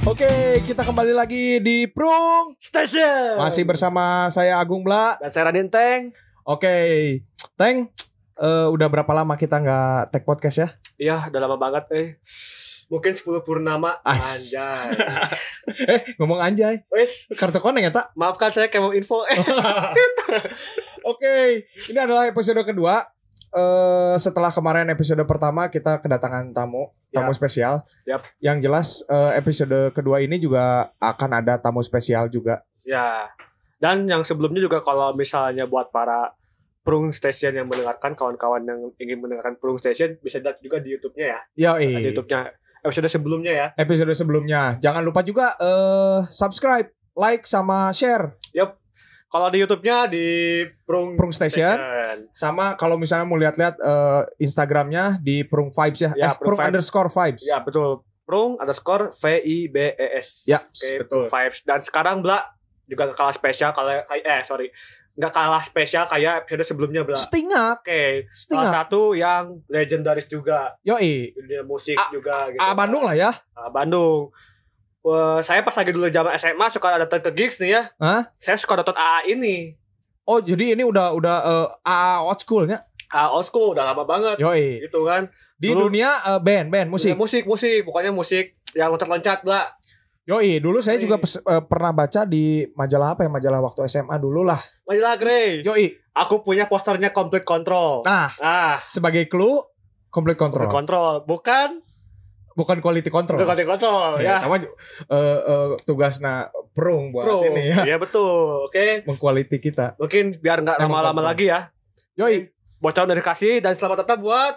Oke, kita kembali lagi di Prung Station. Masih bersama saya Agung Bla Dan saya Raden Teng. Oke, Teng, udah berapa lama kita nggak tag podcast ya? Iya, udah lama banget Mungkin 10 purnama. Anjay. Ngomong anjay. Wes, Kartu koneng ya, tak? maafkan saya kayak mau info. Oke, ini adalah episode kedua. Setelah kemarin episode pertama kita kedatangan tamu spesial. Yap. Yang jelas episode kedua ini juga akan ada tamu spesial juga. Ya. Dan yang sebelumnya juga kalau misalnya buat para Prung Station yang mendengarkan, kawan-kawan yang ingin mendengarkan Prung Station bisa lihat juga di YouTube-nya ya. Yoi. Di YouTube-nya episode sebelumnya ya. Episode sebelumnya. Jangan lupa juga subscribe, like sama share. Yap. Kalau di YouTube-nya di Prung Station. Sama kalau misalnya mau lihat-lihat Instagramnya di Prung Vibes ya. Prung _vibes. Ya, betul. Prung_VIBES. Ya, Oke, betul. Vibes. Dan sekarang Bla juga gak kalah spesial nggak kalah spesial kayak episode sebelumnya Bla. Stingak. Oke. Salah satu yang legendaris juga. Yoi. Dunia musik juga gitu. Bandung lah ya. Bandung. Saya pas lagi dulu zaman SMA suka datang ke gigs nih ya. Hah? Saya suka nonton AA ini. Oh, jadi ini udah AA old schoolnya. Old school udah lama banget. Yoi. Gitu kan. Di dulu, dunia band musik. Musik, pokoknya musik yang loncat-loncat Bla. Yoi, dulu saya juga pernah baca di majalah apa ya, majalah waktu SMA dulu lah. Majalah Grey. Yoi. Aku punya posternya Complete Control. Sebagai clue, Complete Control. Bukan quality control. Quality control ya. Sama tugasnya Prung buat ini ya. Iya betul. Oke. Mengquality kita. Mungkin biar nggak lama-lama lagi ya. Yoi. Bocoran dari kasih dan selamat datang buat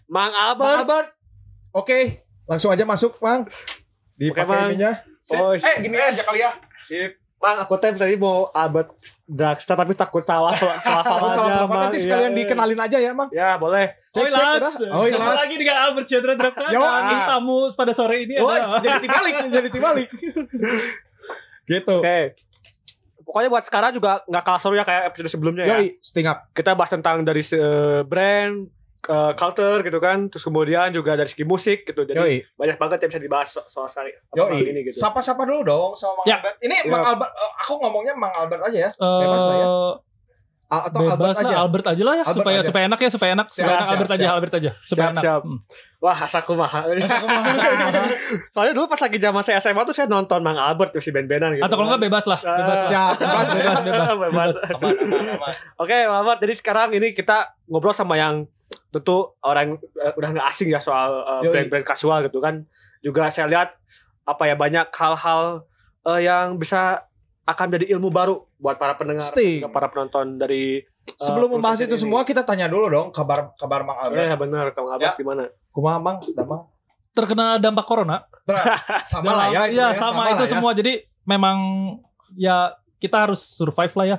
Mang Albert. Oke, langsung aja masuk, Mang. Dipakai ininya. Gini aja kali ya. Sip. Mang, aku tadi mau Albert Draxler tapi takut salah pelafalan nanti sekalian dikenalin aja ya, Mang. Ya, boleh. Cek lagi dengan Albert Draxler. Tamu pada sore ini jadi tibalik. Gitu. Oke. Pokoknya buat sekarang juga nggak kalah seru ya kayak episode sebelumnya ya. Yoi, Sting Up. Kita bahas tentang dari brand, culture gitu kan, terus kemudian juga dari segi musik gitu. Jadi banyak banget yang bisa dibahas soal sekali ini gitu. Sapa-sapa dulu dong sama Mang Albert. Ini Mang Albert, aku ngomongnya Mang Albert aja ya. Bebas lah ya. Atau bebas Albert aja lah ya, supaya enak. Albert aja. Supaya enak. Siap. Wah, asaku mahal. Soalnya dulu pas lagi zaman saya SMA tuh saya nonton Mang Albert tuh si band-bandan gitu. Atau kalau enggak bebas lah. Bebas. Oke, Mang Albert. Jadi sekarang ini kita ngobrol sama yang tentu orang udah nggak asing ya soal brand-brand kasual gitu kan. Juga saya lihat banyak hal-hal yang bisa akan menjadi ilmu baru buat para pendengar, para penonton dari. Sebelum membahas itu semua kita tanya dulu dong kabar Mang Albert. Ya benar, Mang Albert gimana? Kumaha Mang? Terkena dampak corona. Sama lah ya. Iya, sama itu semua. Jadi memang ya kita harus survive lah ya.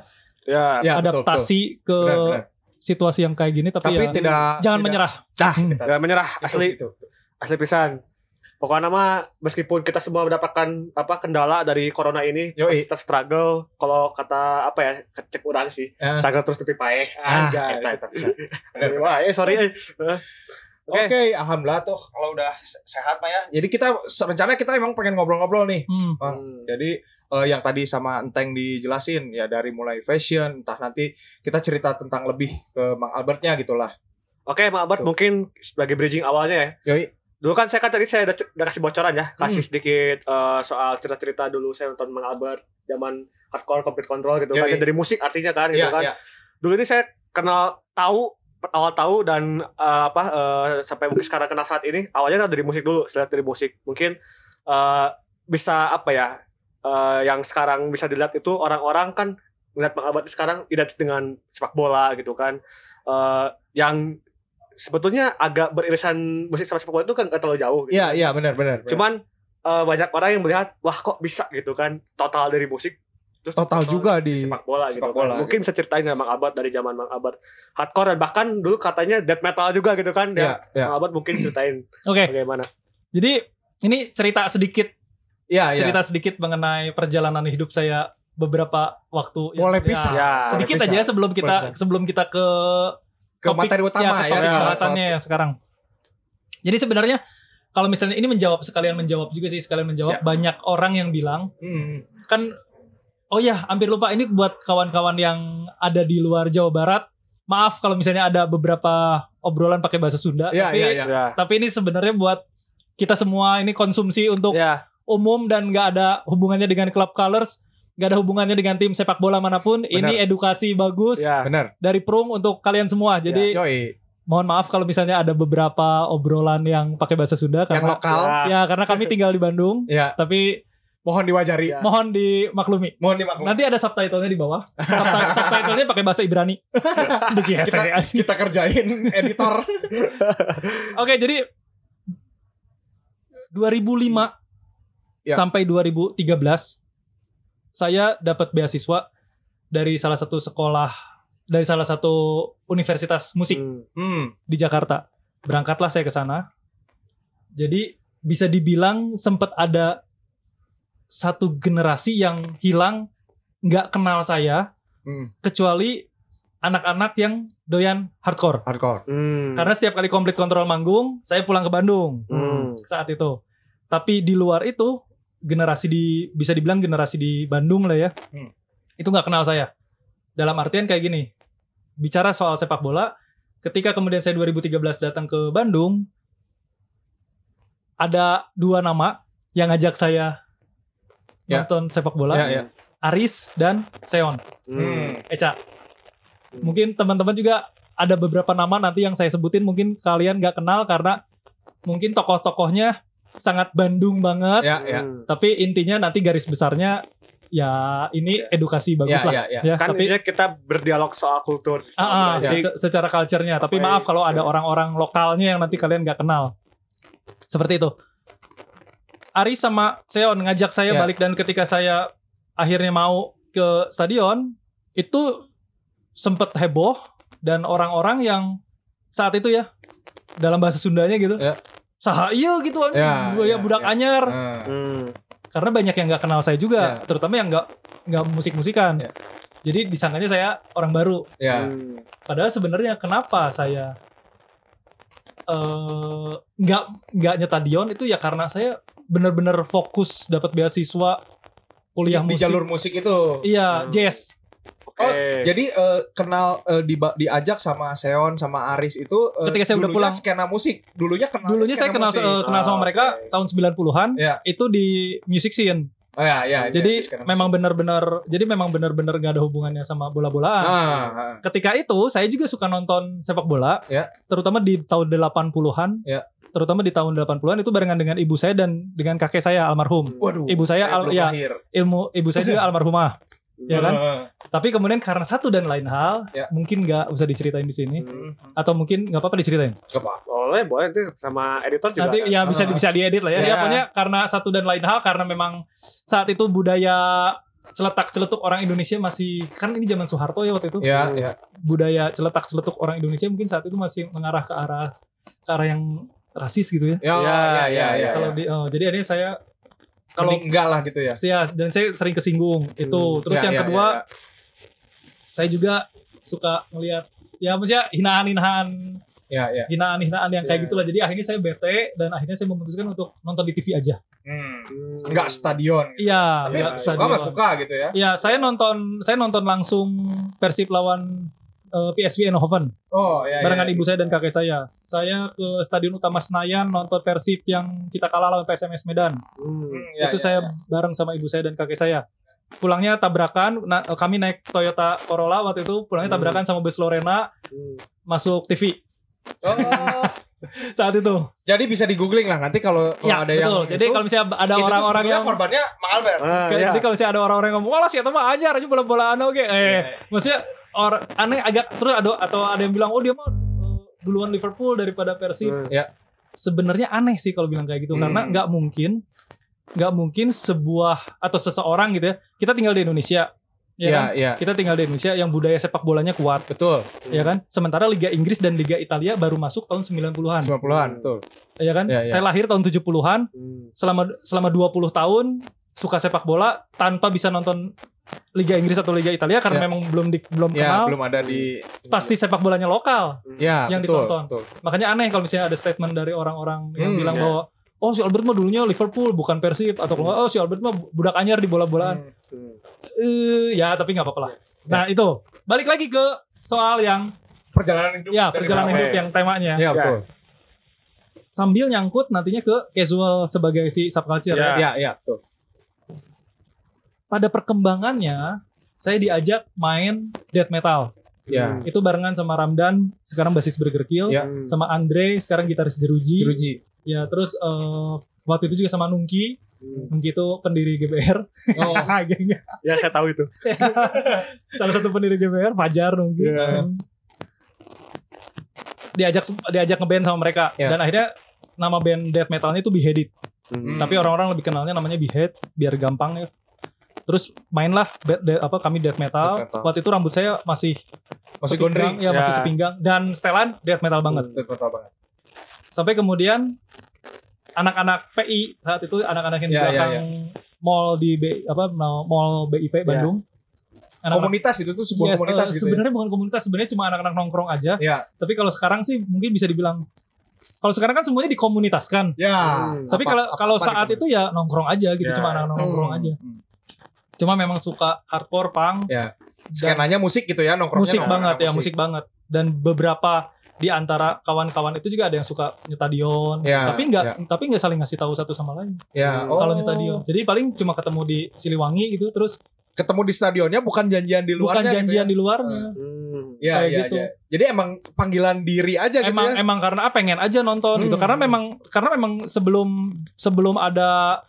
Ya, adaptasi ke situasi yang kayak gini tapi ya jangan menyerah. Jangan menyerah, asli pisan. Pokoknya meskipun kita semua mendapatkan kendala dari corona ini, tetap struggle. Kalau kata kecek orang sih, struggle terus tapi paeh. Wah, sorry. Oke, alhamdulillah tuh kalau udah sehat Pak ya. Jadi rencana kita emang pengen ngobrol-ngobrol nih, Bang. Jadi yang tadi sama Enteng dijelasin ya dari mulai fashion, entah nanti kita cerita tentang lebih ke Mang Albertnya gitulah. Oke, Mang Albert mungkin sebagai bridging awalnya ya. Yoi. Dulu kan saya udah kasih bocoran ya, kasih sedikit soal cerita-cerita dulu saya nonton Mang Albert zaman hardcore Complete Control gitu kan, dari musik artinya kan gitu kan. Dulu ini saya awal tahu dan sampai mungkin sekarang kenal saat ini awalnya dari musik dulu, dari musik. Mungkin bisa yang sekarang bisa dilihat itu orang-orang kan melihat Mang Albert sekarang identik dengan sepak bola gitu kan. Yang sebetulnya agak beririsan musik sama sepak bola itu kan gak terlalu jauh gitu. Iya, benar. Cuman banyak orang yang melihat wah kok bisa gitu kan, total dari musik terus total juga di sepak bola gitu kan. Mungkin bisa ceritain nggak Mang Albert dari zaman Mang Albert hardcore dan bahkan dulu katanya death metal juga gitu kan. Mang Albert mungkin ceritain bagaimana. Jadi ini cerita sedikit sedikit mengenai perjalanan hidup saya beberapa waktu. Boleh pisah. Sedikit aja ya sebelum kita ke materi utama topik bahasannya ya sekarang. Jadi sebenarnya kalau misalnya ini sekalian menjawab juga sih, Siap. banyak orang yang bilang kan, oh ya hampir lupa, ini buat kawan-kawan yang ada di luar Jawa Barat. Maaf kalau misalnya ada beberapa obrolan pakai bahasa Sunda, tapi ini sebenarnya buat kita semua, ini konsumsi untuk umum dan nggak ada hubungannya dengan Club Colors, nggak ada hubungannya dengan tim sepak bola manapun. Bener. Ini edukasi bagus dari Prung untuk kalian semua. Jadi mohon maaf kalau misalnya ada beberapa obrolan yang pakai bahasa Sunda yang karena lokal. Ya karena kami tinggal di Bandung. Tapi mohon diwajari. Mohon dimaklumi. Nanti ada subtitlenya di bawah. Subtitlenya pakai bahasa Ibrani. kita kerjain editor. Oke, jadi 2005 sampai 2013 saya dapat beasiswa dari salah satu universitas musik di Jakarta. Berangkatlah saya ke sana. Jadi bisa dibilang sempat ada satu generasi yang hilang, nggak kenal saya, kecuali anak-anak yang doyan hardcore. Karena setiap kali Complete Control manggung, saya pulang ke Bandung saat itu. Tapi di luar itu, bisa dibilang generasi di Bandung lah ya, itu nggak kenal saya. Dalam artian kayak gini, bicara soal sepak bola, ketika kemudian saya 2013 datang ke Bandung, ada 2 nama yang ngajak saya nonton sepak bola, Aris dan Seon, Eca. Mungkin teman-teman juga ada beberapa nama nanti yang saya sebutin mungkin kalian nggak kenal karena mungkin tokoh-tokohnya sangat Bandung banget. Tapi intinya nanti garis besarnya ya ini edukasi bagus lah. Kan tapi kita berdialog soal kultur. Secara culture-nya. Tapi maaf kalau ada orang-orang lokalnya yang nanti kalian nggak kenal. Seperti itu. Aris sama Seon ngajak saya balik, dan ketika saya akhirnya mau ke stadion, itu sempet heboh, dan orang-orang yang saat itu ya dalam bahasa Sundanya gitu, saha iya gitu kan, budak anyar. Karena banyak yang nggak kenal saya juga, terutama yang nggak musik-musikan. Jadi disangkanya saya orang baru. Padahal sebenarnya kenapa saya nggak nyetadion itu ya karena saya benar-benar fokus dapat beasiswa kuliah musik di jalur musik itu. Jazz. Jadi kenal diajak sama Seon sama Aris itu ketika saya udah pulang skena musik. Dulunya saya kenal sama mereka tahun 90-an. Itu di music scene. Jadi memang benar-benar gak ada hubungannya sama bola-bolaan. Ketika itu saya juga suka nonton sepak bola, terutama di tahun 80-an. Terutama di tahun 80-an itu barengan dengan ibu saya dan dengan kakek saya almarhum. Waduh, ibu saya ibu saya juga almarhumah. Ya kan? Tapi kemudian karena satu dan lain hal, mungkin nggak usah diceritain di sini, atau mungkin nggak apa-apa diceritain. Boleh itu sama editor juga. Nanti ya bisa diedit lah ya. Ya pokoknya karena satu dan lain hal, karena memang saat itu budaya celetuk orang Indonesia masih, kan ini zaman Soeharto ya waktu itu. Budaya celetuk orang Indonesia mungkin saat itu masih mengarah ke arah yang rasis gitu ya. Jadi ini saya kalau enggak lah gitu ya. Dan saya sering kesinggung itu. Terus yang kedua, saya juga suka ngelihat maksudnya hinaan-hinaan yang kayak gitulah. Jadi akhirnya saya bete dan akhirnya saya memutuskan untuk nonton di TV aja. Enggak stadion. Gitu. Tapi suka gitu ya. Iya, saya nonton langsung Persib lawan PSV Eindhoven. Barengan ibu saya dan kakek saya. Saya ke Stadion Utama Senayan nonton Persib yang kita kalah lawan PSMS Medan. Saya bareng sama ibu saya dan kakek saya. Pulangnya tabrakan, kami naik Toyota Corolla waktu itu, pulangnya tabrakan sama bus Lorena, masuk TV. Saat itu. Jadi bisa di googling lah nanti kalau ada yang. Jadi kalau misalnya ada orang-orang yang korbannya Mang Albert. Jadi kalau misalnya ada orang-orang yang ngomong, "Wah, si eta mah ajar aja bola-bolaan oke." Maksudnya orang aneh agak terus ada yang bilang, "Oh, dia mah duluan Liverpool daripada Persib." Sebenarnya aneh sih kalau bilang kayak gitu, karena nggak mungkin sebuah atau seseorang gitu ya. Kita tinggal di Indonesia. Kita tinggal di Indonesia yang budaya sepak bolanya kuat. Betul. Ya kan? Sementara Liga Inggris dan Liga Italia baru masuk tahun 90-an. Betul. Ya kan? Saya lahir tahun 70-an. Selama 20 tahun suka sepak bola tanpa bisa nonton Liga Inggris atau Liga Italia karena memang belum kenal. Belum ada di pasti sepak bolanya lokal yang ditonton. Betul. Makanya aneh kalau misalnya ada statement dari orang-orang yang bilang bahwa oh si Albert mah dulunya Liverpool bukan Persib, atau oh si Albert mah budak anyar di bola-bolaan. Ya tapi nggak apa-apa lah. Nah itu balik lagi ke soal yang perjalanan hidup. Ya perjalanan hidup yang temanya. Ya betul. Sambil nyangkut nantinya ke casual sebagai si subculture. Ya betul. Pada perkembangannya saya diajak main death metal. Ya. Itu barengan sama Ramdan, sekarang basis Burger Kill, sama Andre, sekarang gitaris Jeruji. Ya, terus waktu itu juga sama Nungki. Nungki itu pendiri GBR. Oh. Ya, saya tahu itu. Salah satu pendiri GBR, Fajar Nungki. Diajak ngeband sama mereka dan akhirnya nama band death metalnya itu Beheaded. Tapi orang-orang lebih kenalnya namanya Behead biar gampang ya. Terus mainlah kami death metal. Waktu itu rambut saya masih gondrong ya, masih sepinggang dan setelan death metal banget. Sampai kemudian anak-anak PI saat itu anak-anak yang di belakang mall di mall BIP Bandung. Komunitas itu tuh sebuah komunitas gitu. Sebenarnya bukan komunitas, sebenarnya cuma anak-anak nongkrong aja. Tapi kalau sekarang sih mungkin bisa dibilang, kalau sekarang kan semuanya dikomunitaskan. Tapi kalau saat itu ya nongkrong aja gitu, cuma anak-anak nongkrong aja. Cuma memang suka hardcore, punk. Skenanya musik gitu ya, nongkrongnya musik banget. Dan beberapa di antara kawan-kawan itu juga ada yang suka nyetadion. Tapi nggak saling ngasih tahu satu sama lain. Kalau nyetadion. Jadi paling cuma ketemu di Siliwangi gitu, terus ketemu di stadionnya, bukan janjian di luarnya. Bukan janjian di luarnya. Gitu. Jadi emang panggilan diri aja gitu ya. Emang karena pengen aja nonton gitu. Karena memang sebelum ada,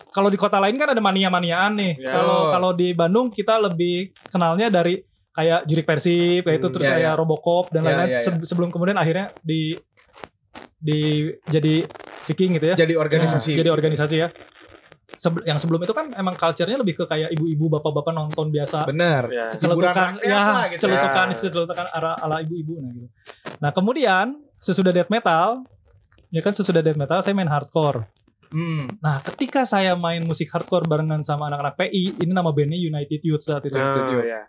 kalau di kota lain kan ada mania-maniaan nih. Kalau di Bandung kita lebih kenalnya dari kayak Jurik Persib kayak itu, terus kayak Robocop dan lain-lain. Sebelum kemudian akhirnya jadi Viking gitu ya. Jadi organisasi ya. Yang sebelum itu kan emang culture-nya lebih ke kayak ibu-ibu, bapak-bapak nonton biasa. Bener. Cecelutukan cecelutukan ala ibu-ibu gitu. Nah, kemudian sesudah death metal saya main hardcore. Nah, ketika saya main musik hardcore barengan sama anak-anak PI, ini nama bandnya United Youth saat itu.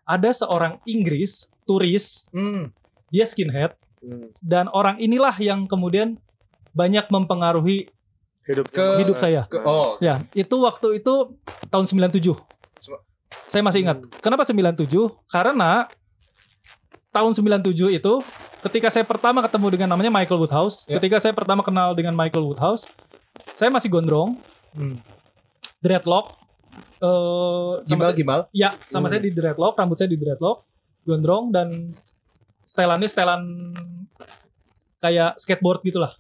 Ada seorang Inggris turis, dia skinhead, dan orang inilah yang kemudian banyak mempengaruhi hidup saya. Ya, itu waktu itu tahun 97. Saya masih ingat. Kenapa 97? Karena tahun 97 itu ketika saya pertama ketemu dengan namanya Michael Woodhouse, ketika saya pertama kenal dengan Michael Woodhouse, saya masih gondrong. Dreadlock. Gimbal. Ya, sama saya di dreadlock, rambut saya di dreadlock, gondrong, dan setelan kayak skateboard gitulah.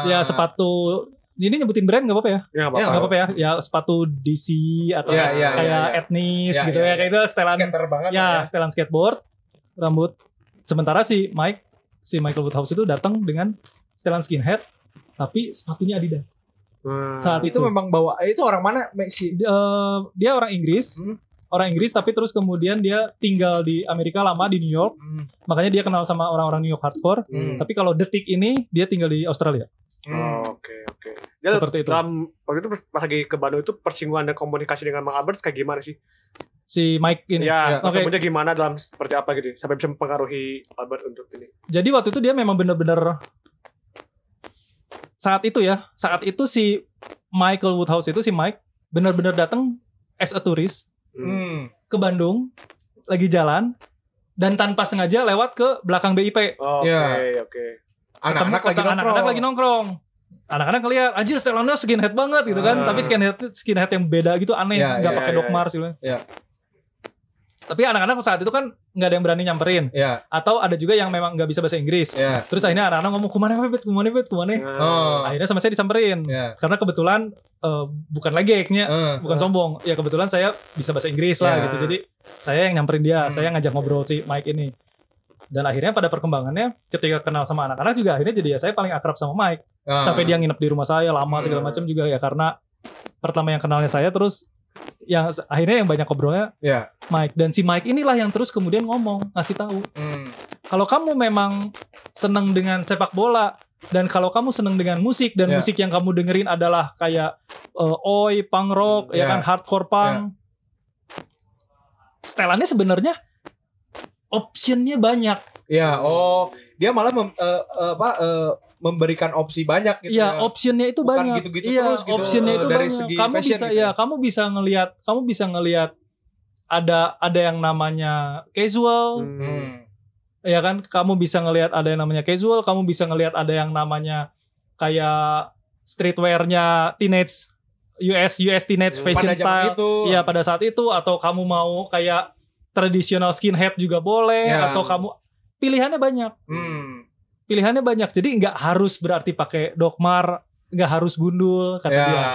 Ya, sepatu. Ini nyebutin brand nggak apa-apa ya? Nggak apa-apa ya. Ya sepatu DC atau kayak etnis gitu ya. Kayak itu setelan. Skater banget. Setelan skateboard, rambut. Sementara si Michael Woodhouse itu datang dengan setelan skinhead, tapi sepatunya Adidas. Saat itu memang bawa. Itu orang mana? Dia orang Inggris. Orang Inggris, tapi terus kemudian dia tinggal di Amerika lama, di New York. Makanya dia kenal sama orang-orang New York hardcore. Tapi kalau detik ini dia tinggal di Australia. Oke. Ya, seperti itu. Waktu itu pas lagi ke Bandung itu persinggungan dan komunikasi dengan Mang Albert kayak gimana sih? Si Mike ini. Ketemunya gimana, dalam seperti apa gitu sampai bisa mempengaruhi Albert untuk ini. Jadi waktu itu dia memang benar-benar saat itu si Michael Woodhouse itu, si Mike benar-benar datang as a tourist ke Bandung, lagi jalan dan tanpa sengaja lewat ke belakang BIP. Oke. Anak-anak lagi nongkrong. Anak-anak ngeliat, anjir setelannya skinhead banget gitu kan. Tapi skinhead yang beda gitu, aneh, nggak pakai Doc Mars gitu. Tapi anak-anak saat itu kan nggak ada yang berani nyamperin. Atau ada juga yang memang nggak bisa bahasa Inggris. Terus akhirnya anak-anak ngomong, kemana? Akhirnya sama saya disamperin. Karena kebetulan bukan lagi bukan sombong. Ya kebetulan saya bisa bahasa Inggris lah gitu. Jadi saya yang nyamperin dia, saya ngajak ngobrol si Mike ini. Dan akhirnya pada perkembangannya ketika kenal sama anak-anak juga akhirnya jadi saya paling akrab sama Mike. Sampai dia nginep di rumah saya lama segala macam juga ya, karena pertama yang kenalnya saya, terus yang akhirnya yang banyak ngobrolnya Mike. Dan si Mike inilah yang terus kemudian ngasih tahu. Kalau kamu memang seneng dengan sepak bola dan kalau kamu seneng dengan musik dan musik yang kamu dengerin adalah kayak oi, punk rock, ya kan, hardcore punk. Setelannya sebenarnya optionnya banyak. Dia malah memberikan opsi banyak gitu. Iya, optionnya itu bukan banyak. gitu-gitu Iya, terus gitu. optionnya itu dari banyak. segi Kamu fashion bisa, gitu. ya, kamu bisa ngelihat ada yang namanya casual. Ya kan, kamu bisa ngelihat ada yang namanya casual, kamu bisa ngelihat ada yang namanya kayak streetwear-nya teenage US teenage fashion pada style. Iya, pada saat itu, atau kamu mau kayak traditional skinhead juga boleh, atau kamu pilihannya banyak. Pilihannya banyak. Jadi nggak harus berarti pakai dokmar, nggak harus gundul kata dia.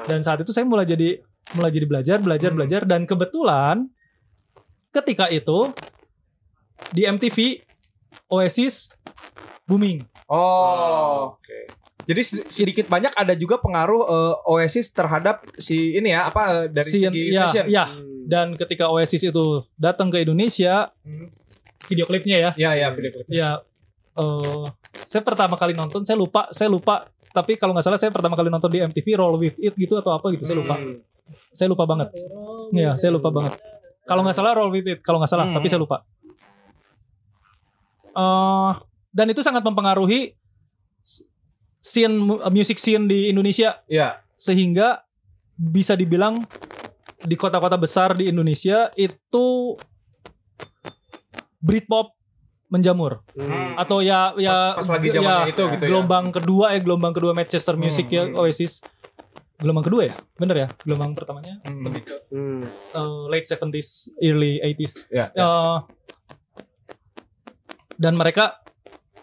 Dan saat itu saya mulai jadi belajar dan kebetulan ketika itu di MTV Oasis booming. Oke. Jadi sedikit banyak ada juga pengaruh Oasis terhadap si ini ya dari segi fashion. Ya. Dan ketika Oasis itu datang ke Indonesia, video klipnya ya. Iya, video klipnya. Ya, saya pertama kali nonton, saya lupa. Tapi kalau nggak salah saya pertama kali nonton di MTV Roll With It gitu atau apa gitu, saya lupa. Saya lupa banget. Iya, saya lupa banget. Kalau nggak salah Roll With It, tapi saya lupa. Dan itu sangat mempengaruhi music scene di Indonesia. Iya. Sehingga bisa dibilang di kota-kota besar di Indonesia itu Britpop menjamur. Atau pas lagi zamannya itu gitu gelombang kedua Manchester Music ya, Oasis. Gelombang kedua ya? Bener ya? Gelombang pertamanya lebih ke late 70s, early 80s. Dan mereka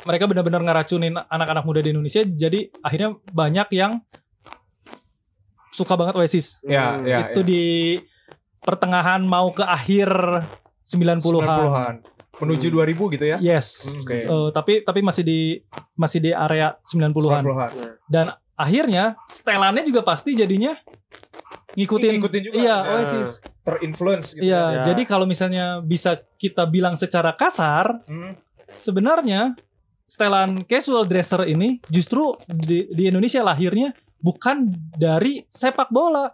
benar-benar ngeracunin anak-anak muda di Indonesia. Jadi akhirnya banyak yang suka banget Oasis. Itu di pertengahan mau ke akhir 90-an. Menuju 2000 gitu ya? Yes. Tapi masih di area 90-an. Dan akhirnya setelannya juga pasti jadinya ngikutin juga. Iya, Oasis. Terinfluence gitu. Iya, jadi kalau misalnya bisa kita bilang secara kasar, sebenarnya setelan casual dresser ini justru di Indonesia lahirnya bukan dari sepak bola,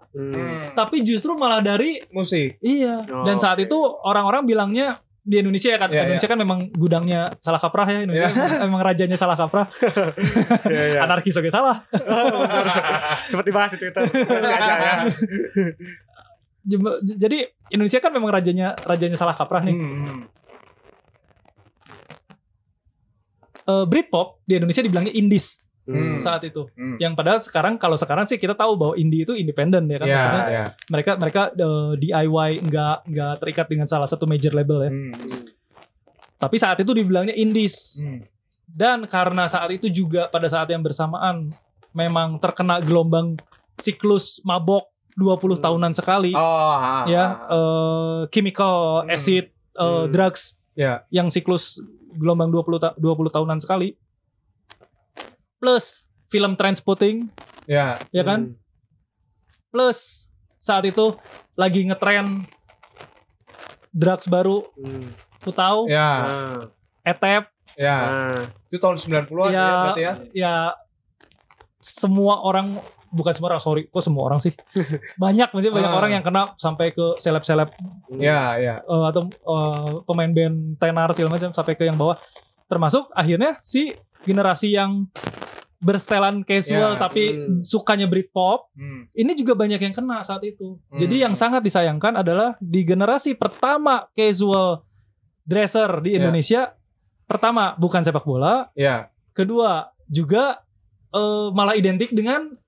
tapi justru malah dari musik. Iya. Dan saat itu orang-orang bilangnya di Indonesia kan, Indonesia kan memang gudangnya salah kaprah ya, Indonesia emang rajanya salah kaprah. Anarkis oke salah. Cepat dibahas itu kita. Jadi Indonesia kan memang rajanya salah kaprah nih. Britpop di Indonesia dibilangnya indies saat itu. Yang padahal kalau sekarang sih kita tahu bahwa indie itu independen ya kan. Maksudnya mereka DIY nggak terikat dengan salah satu major label ya. Tapi saat itu dibilangnya indies. Dan karena saat itu juga pada saat yang bersamaan memang terkena gelombang siklus mabok 20 tahunan sekali. Chemical acid drugs yang siklus gelombang 20 tahunan sekali. Plus film Trainspotting. Ya kan? Plus saat itu lagi ngetren drugs baru. Putau. Etep. Itu tahun 90-an ya berarti ya. Ya semua orang, bukan semua orang, sorry, kok semua orang sih? Banyak orang yang kena sampai ke seleb-seleb. Atau pemain band tenar segala macam sampai ke yang bawah. Termasuk akhirnya si generasi yang bersetelan casual tapi sukanya Britpop, ini juga banyak yang kena saat itu. Jadi yang sangat disayangkan adalah di generasi pertama casual dresser di Indonesia, pertama bukan sepak bola, kedua juga malah identik dengan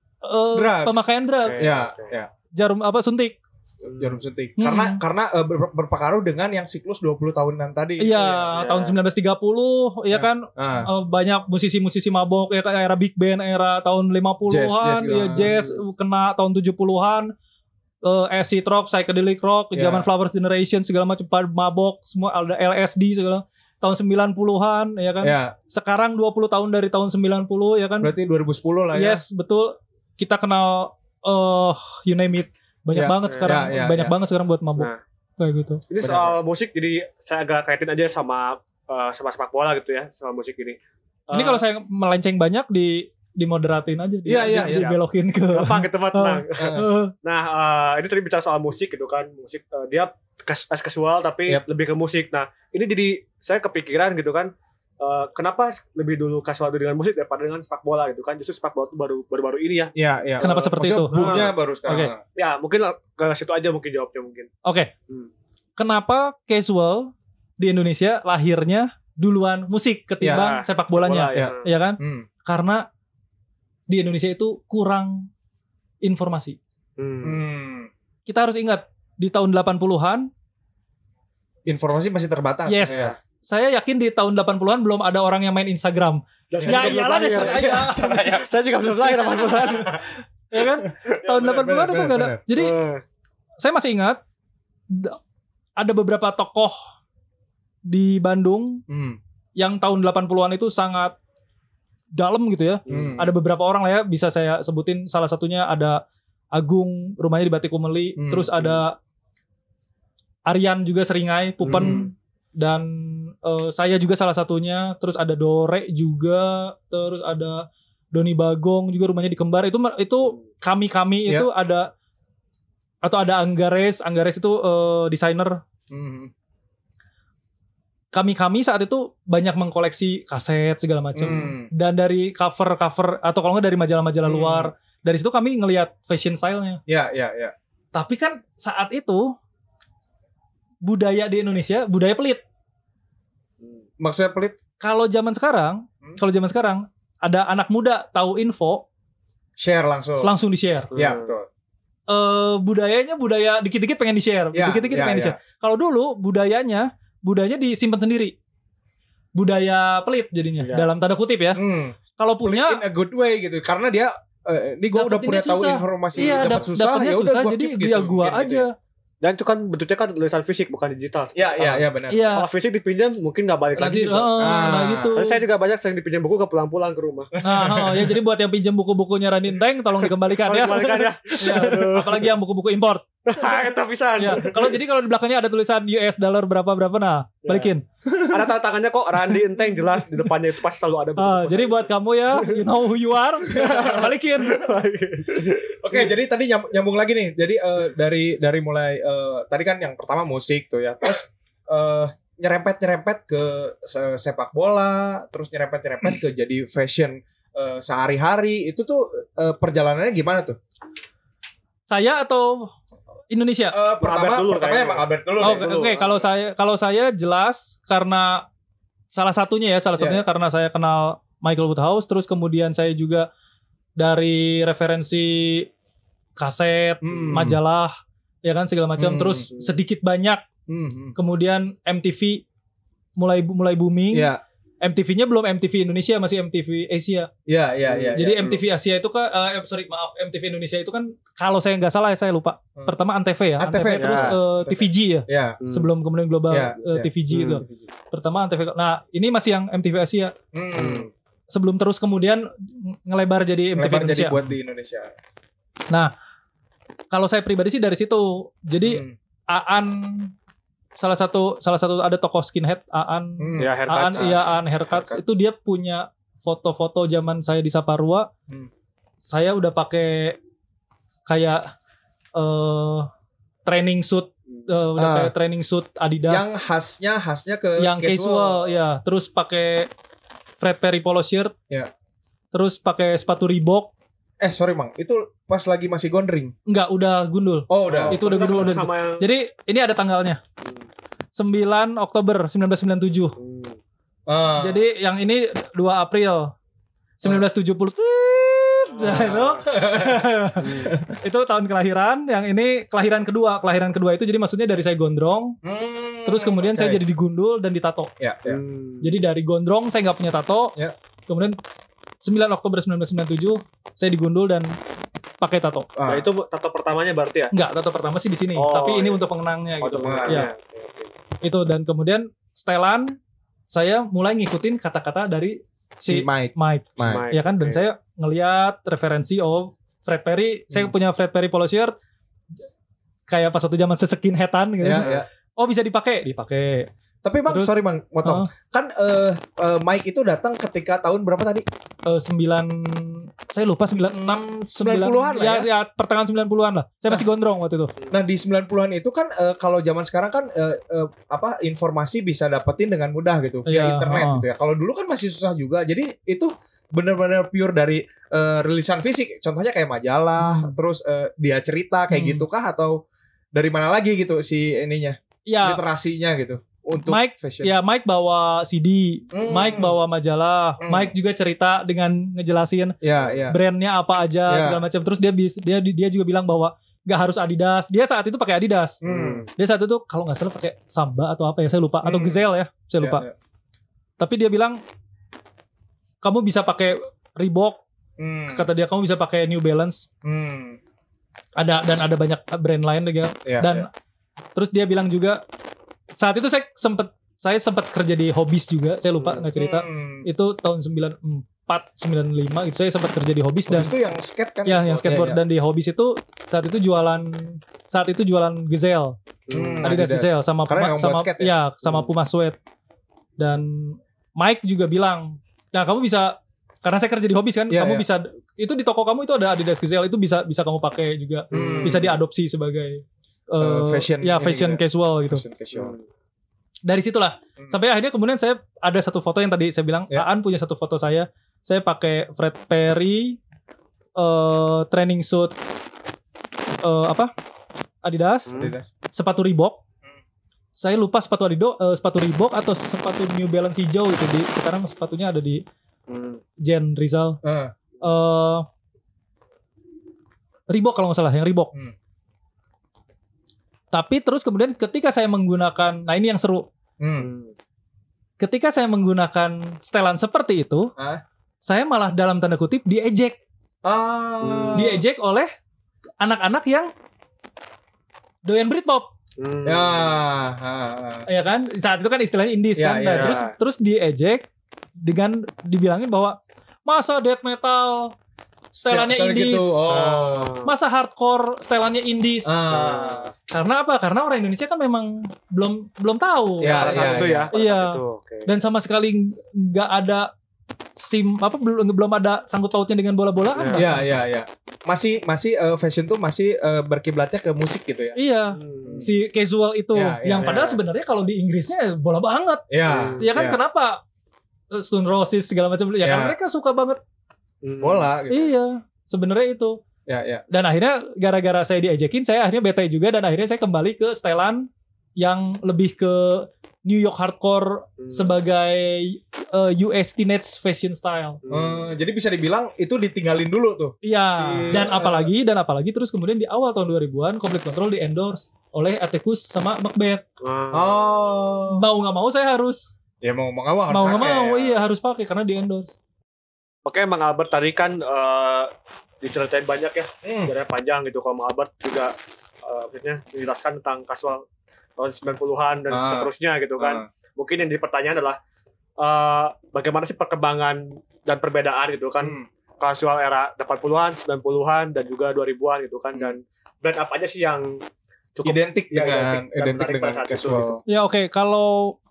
pemakaian drugs. Jarum suntik. Karena berpengaruh dengan yang siklus 20 tahunan tadi. Iya, tahun 1930 ya kan. Banyak musisi-musisi mabok ya, era big band, era tahun 50-an, jazz kena tahun 70-an. Acid rock, psychedelic rock, zaman Flowers Generation segala macam mabok, semua ada LSD segala. Tahun 90-an ya kan. Sekarang 20 tahun dari tahun 90 ya kan. Berarti 2010 lah ya. Yes, betul. Kita kenal you name it. Banyak banget sekarang, banget sekarang buat mabuk. Kayak gitu. Ini soal musik, jadi saya agak kaitin aja sama sepak bola gitu ya, sama musik ini. Ini kalau saya melenceng banyak dimoderatin aja, dibelokin ke gampang ke tempat tenang. Nah, ini tadi bicara soal musik gitu kan, musik dia casual tapi lebih ke musik. Nah, ini jadi saya kepikiran gitu kan, kenapa lebih dulu kasual dengan musik daripada dengan sepak bola gitu kan? Justru sepak bola itu baru ini ya. Iya. Kenapa seperti itu? Boomnya baru sekarang. Okay. Ya mungkin ke situ aja mungkin jawabnya mungkin. Oke. Kenapa casual di Indonesia lahirnya duluan musik ketimbang sepak bolanya? Ya kan? Karena di Indonesia itu kurang informasi. Kita harus ingat di tahun 80-an informasi masih terbatas. Yes. Ya. Saya yakin di tahun 80-an belum ada orang yang main Instagram. Ya iyalah caranya. Saya juga belum lahir 80-an. Ya kan? Tahun 80-an itu enggak ada. Jadi saya masih ingat ada beberapa tokoh di Bandung yang tahun 80-an itu sangat dalam gitu ya. Ada beberapa orang lah ya, bisa saya sebutin. Salah satunya ada Agung, rumahnya di Batikumeli. Terus ada Aryan juga Seringai, Pupen, dan saya juga salah satunya. Terus ada Dore juga, terus ada Doni Bagong juga rumahnya di Kembar. Itu kami itu ada, atau ada Anggares itu desainer. Kami saat itu banyak mengkoleksi kaset segala macam. Dan dari cover atau kalau nggak dari majalah-majalah luar, dari situ kami ngelihat fashion style-nya. Iya. Tapi kan saat itu budaya di Indonesia budaya pelit. Maksudnya pelit? Kalau zaman sekarang ada anak muda tahu info, share langsung di-share. Iya, betul. Budayanya budaya dikit-dikit pengen di-share, dikit-dikit pengen di-share. Kalau dulu budayanya simpan sendiri. Budaya pelit jadinya dalam tanda kutip ya. Kalau punya in a good way gitu, karena dia ini gue udah punya tahu informasi, dapat susah, ya udah jadi gua aja. Gitu. Dan itu kan bentuknya kan tulisan fisik bukan digital. Iya benar. Kalau fisik dipinjam mungkin nggak balik lagi. Gitu. Tapi saya juga banyak sering dipinjam buku, gak pulang-pulang ke rumah. Ya jadi buat yang pinjam buku-bukunya Ranin Tank tolong dikembalikan ya. Apalagi yang buku-buku import. Itu bisa. Kalau di belakangnya ada tulisan US dollar berapa nah balikin. Ada tanda tangannya kok Randi Enteng jelas di depannya itu pas selalu ada buku. Jadi buat kamu ya, you know who you are, balikin. Oke, jadi tadi nyambung lagi nih. Jadi dari mulai tadi kan yang pertama musik tuh ya. Terus nyerempet ke sepak bola, terus nyerempet ke jadi fashion sehari-hari. Itu tuh perjalanannya gimana tuh? Saya atau Indonesia? Pertama emang Albert dulu. Oke. Kalau saya jelas karena salah satunya karena saya kenal Michael Woodhouse, terus kemudian saya juga dari referensi kaset, majalah, ya kan segala macam. Terus sedikit banyak, kemudian MTV mulai booming. MTV-nya belum MTV Indonesia, masih MTV Asia. Iya. Jadi MTV Asia itu kan, MTV Indonesia itu kan, kalau saya nggak salah saya lupa. Pertama Antv ya, Antv terus TVG ya. Sebelum kemudian global TVG itu. Pertama Antv. Nah ini masih yang MTV Asia. Sebelum terus kemudian ngelebar jadi MTV Indonesia. Jadi buat di Indonesia. Nah kalau saya pribadi sih dari situ. Jadi Aan salah satu ada tokoh skinhead Aan Haircuts itu dia punya foto-foto zaman saya di Saparua. Saya udah pakai kayak training suit kayak training suit Adidas yang khasnya ke yang casual ya, terus pakai Fred Perry polo shirt terus pakai sepatu Reebok. Sorry Bang, itu pas lagi masih gondring? Enggak, udah gundul. Oh udah. Itu udah gundul. Jadi ini ada tanggalnya. 9 Oktober 1997. Jadi yang ini 2 April 1970. Itu tahun kelahiran. Yang ini kelahiran kedua. Kelahiran kedua itu jadi maksudnya dari saya gondrong. Terus kemudian saya jadi digundul dan ditato. Jadi dari gondrong saya nggak punya tato. Kemudian 9 Oktober 1997 saya digundul dan pakai tato. Nah, itu tato pertamanya berarti ya? Enggak, tato pertama sih di sini. Tapi ini untuk pengenangnya gitu. Ya. Itu dan kemudian setelan saya mulai ngikutin kata-kata dari si Mike. Ya kan, dan saya ngelihat referensi Fred Perry. Saya punya Fred Perry polo shirt kayak pas waktu zaman seskinheadan gitu. Oh bisa dipakai. Tapi Bang, sorry Bang, motong. Kan Mike itu datang ketika tahun berapa tadi? 96 saya lupa 96 90-an lah ya pertengahan 90-an lah. Saya masih gondrong waktu itu. Nah, di 90-an itu kan kalau zaman sekarang kan informasi bisa dapetin dengan mudah gitu via internet gitu ya. Kalau dulu kan masih susah juga. Jadi itu benar-benar pure dari rilisan fisik. Contohnya kayak majalah, terus dia cerita kayak gitu kah atau dari mana lagi gitu si ininya? Ya, literasinya gitu. Untuk Mike fashion. Ya Mike bawa CD, Mike bawa majalah, Mike juga cerita dengan ngejelasin brandnya apa aja segala macam. Terus dia juga bilang bahwa nggak harus Adidas. Dia saat itu pakai Adidas. Dia saat itu kalau nggak salah pakai Samba atau apa ya, saya lupa, atau Gazelle ya, saya lupa. Tapi dia bilang kamu bisa pakai Reebok, kata dia kamu bisa pakai New Balance. Ada banyak brand lain juga. Dan terus dia bilang juga saat itu saya sempat kerja di Hobbies juga, saya lupa nggak cerita. Itu tahun 94 95 gitu, saya sempat kerja di Hobbies. Dan itu yang skate kan? Ya, yang skateboard. Dan di Hobbies itu saat itu jualan Gazelle, Adidas Gazelle sama Puma Sweat. Dan Mike juga bilang, nah kamu bisa, karena saya kerja di Hobbies kan, kamu bisa itu di toko kamu itu ada Adidas Gazelle, itu bisa kamu pakai juga, bisa diadopsi sebagai fashion casual gitu. Dari situlah sampai akhirnya kemudian saya ada satu foto yang tadi saya bilang, Aan punya satu foto saya pakai Fred Perry training suit Adidas, sepatu Reebok. Saya lupa sepatu Reebok atau sepatu New Balance hijau itu. Sekarang sepatunya ada di Jen Rizal. Reebok kalau nggak salah, yang Reebok. Tapi terus kemudian ketika saya menggunakan, nah ini yang seru. Ketika saya menggunakan setelan seperti itu, saya malah dalam tanda kutip diejek. Diejek oleh anak-anak yang doyan Britpop. Ya kan? Saat itu kan istilahnya indies kan. Nah, terus diejek dengan dibilangin bahwa masa death metal setelannya indies, gitu. Masa hardcore setelannya indies. Karena apa? Karena orang Indonesia kan memang belum tahu. Dan sama sekali nggak ada belum ada sangkut pautnya dengan bola-bolaan. Iya. Masih fashion tuh masih berkiblatnya ke musik gitu ya. Iya. Si casual itu yang padahal sebenarnya kalau di Inggrisnya bola banget. Iya kan, kenapa Stone Roses segala macam ya kan mereka suka banget bola gitu. Iya, sebenarnya itu. Dan akhirnya gara-gara saya diejekin, saya akhirnya bete juga, dan akhirnya saya kembali ke setelan yang lebih ke New York hardcore sebagai US teenage fashion style. Jadi bisa dibilang itu ditinggalin dulu tuh. Iya. Dan apalagi terus kemudian di awal tahun 2000-an Complete Control di endorse oleh Atticus sama Macbeth. Mau nggak mau saya harus. Ya mau nggak mau iya harus pakai karena di endorse. Oke, Mang Albert tadi kan diceritain banyak ya, sejarahnya panjang gitu. Kalau Mang Albert juga menjelaskan tentang kasual tahun 90-an dan seterusnya gitu kan. Mungkin yang jadi pertanyaan adalah bagaimana sih perkembangan dan perbedaan gitu kan, kasual era 80-an, 90-an dan juga 2000-an gitu kan. Dan brand apa aja sih yang cukup identik dengan casual. Ya oke, kalau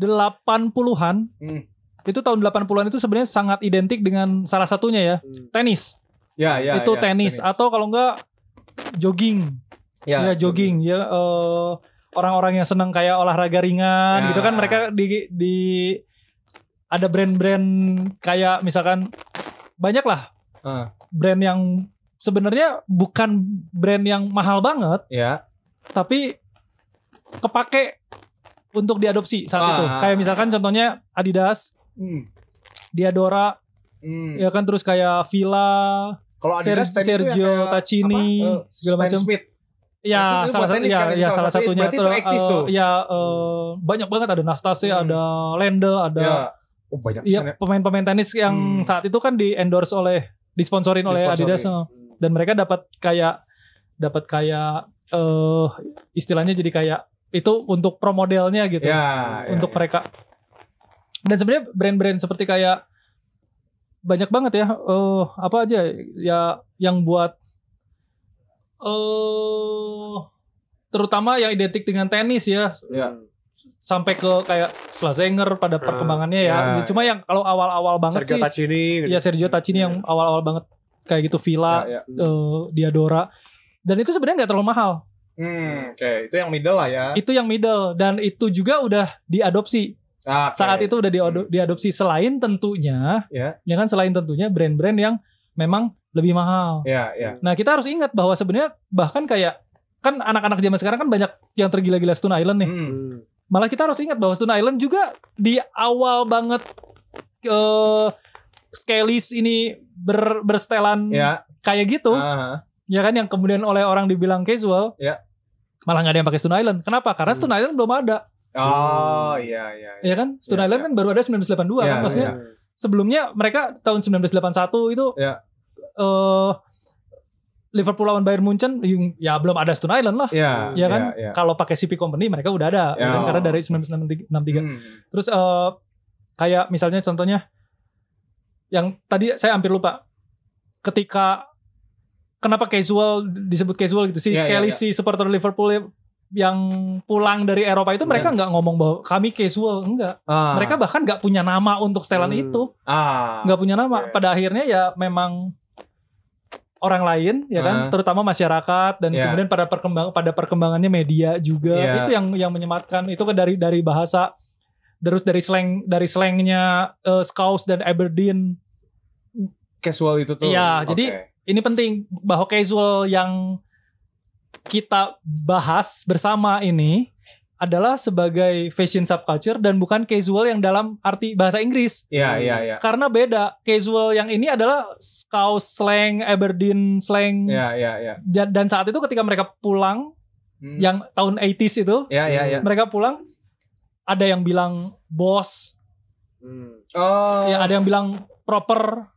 80-an itu tahun 80-an itu sebenarnya sangat identik dengan salah satunya ya, tenis. Itu tenis atau kalau enggak jogging. Jogging ya, orang-orang yang senang kayak olahraga ringan gitu kan, mereka di ada brand-brand kayak misalkan banyak lah brand yang sebenarnya bukan brand yang mahal banget, tapi kepake untuk diadopsi saat itu. Kayak misalkan contohnya Adidas, Diadora, ya kan, terus kayak Villa, Sergio Tacchini, segala macam. Ya, salah satunya. Berarti itu ektis tuh. Banyak banget, ada Nastase, ada Lendl, ada banyak pemain-pemain tenis yang saat itu kan disponsorin oleh Adidas. Dan mereka dapat kayak istilahnya jadi kayak itu untuk pro modelnya gitu. Untuk mereka. Dan sebenarnya brand-brand seperti kayak banyak banget ya, apa aja ya yang buat terutama yang identik dengan tenis ya. sampai ke kayak Schlesinger pada perkembangannya ya. Cuma yang kalau awal-awal banget Sergio Tacchini. Ya Sergio Tacchini yang awal-awal banget kayak gitu, Villa, Diadora. Dan itu sebenarnya nggak terlalu mahal. Itu yang middle lah ya. Itu yang middle dan itu juga udah diadopsi. Saat itu udah diadopsi selain tentunya, ya kan, selain tentunya brand-brand yang memang lebih mahal. Nah kita harus ingat bahwa sebenarnya bahkan kayak kan anak-anak zaman sekarang kan banyak yang tergila-gila Stone Island nih. Malah kita harus ingat bahwa Stone Island juga di awal banget Skellies ini bersetelan kayak gitu. Ya kan, yang kemudian oleh orang dibilang casual. Malah gak ada yang pakai Stone Island. Kenapa? Karena Stone Island belum ada. Iya. Ya kan? Stone Island kan baru ada 1982 kan. Maksudnya sebelumnya mereka tahun 1981 itu Liverpool lawan Bayern Munchen ya belum ada Stone Island lah. Ya kan? Kalau pakai CP Company mereka udah ada. Kan? Karena dari 1963. Terus kayak misalnya contohnya yang tadi saya hampir lupa. Ketika kenapa casual disebut casual gitu, si Skellies si supporter Liverpool yang pulang dari Eropa itu mereka nggak ngomong bahwa kami casual, enggak. Mereka bahkan nggak punya nama untuk setelan itu, nggak punya nama. Pada akhirnya ya memang orang lain ya kan, terutama masyarakat dan kemudian pada perkembangannya media juga itu yang menyematkan itu kan dari bahasa, terus dari slangnya Scouse dan Aberdeen. Casual itu tuh. Iya, jadi ini penting bahwa casual yang kita bahas bersama ini adalah sebagai fashion subculture dan bukan casual yang dalam arti bahasa Inggris. Iya. Karena beda. Casual yang ini adalah Scouse slang, Aberdeen slang. Iya. Dan saat itu ketika mereka pulang, yang tahun 80s itu, mereka pulang, ada yang bilang boss. Ya, ada yang bilang proper.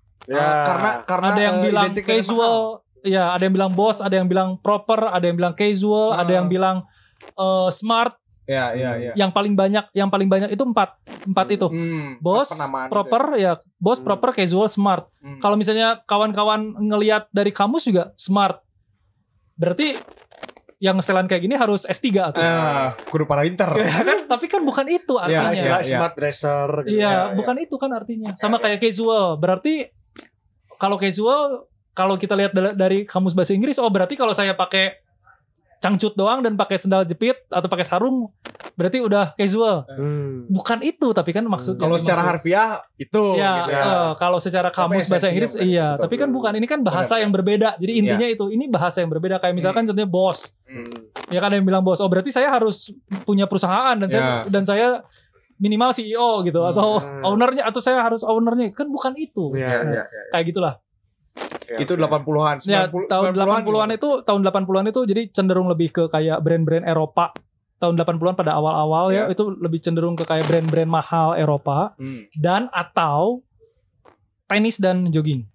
Karena ada yang bilang casual. Ya, ada yang bilang boss, ada yang bilang proper, ada yang bilang casual, ada yang bilang smart. Yang paling banyak itu empat itu. Boss, proper, boss, proper, casual, smart. Kalau misalnya kawan-kawan ngelihat dari kamus juga smart. Berarti yang setelan kayak gini harus S3 atau kudu para inter. Kan? Tapi kan bukan itu artinya. Smart dresser gitu. Bukan itu kan artinya. Sama kayak casual. Berarti kalau casual, kalau kita lihat dari kamus bahasa Inggris, berarti kalau saya pakai cangcut doang dan pakai sendal jepit atau pakai sarung berarti udah casual. Bukan itu, tapi kan maksudnya kalau secara harfiah itu kalau secara kamus bahasa Inggris tapi kan bukan, ini kan bahasa yang berbeda. Jadi intinya ini bahasa yang berbeda. Kayak misalkan contohnya bos. Ya kan, ada yang bilang bos. Berarti saya harus punya perusahaan dan saya minimal CEO gitu atau ownernya, atau saya harus ownernya. Kan bukan itu. Kayak gitulah. Itu 80-an, 90, ya, tahun 80-an itu tahun 80-an itu jadi cenderung lebih ke kayak brand-brand Eropa. Tahun 80-an pada awal-awal ya itu lebih cenderung ke kayak brand-brand mahal Eropa dan atau tenis dan jogging.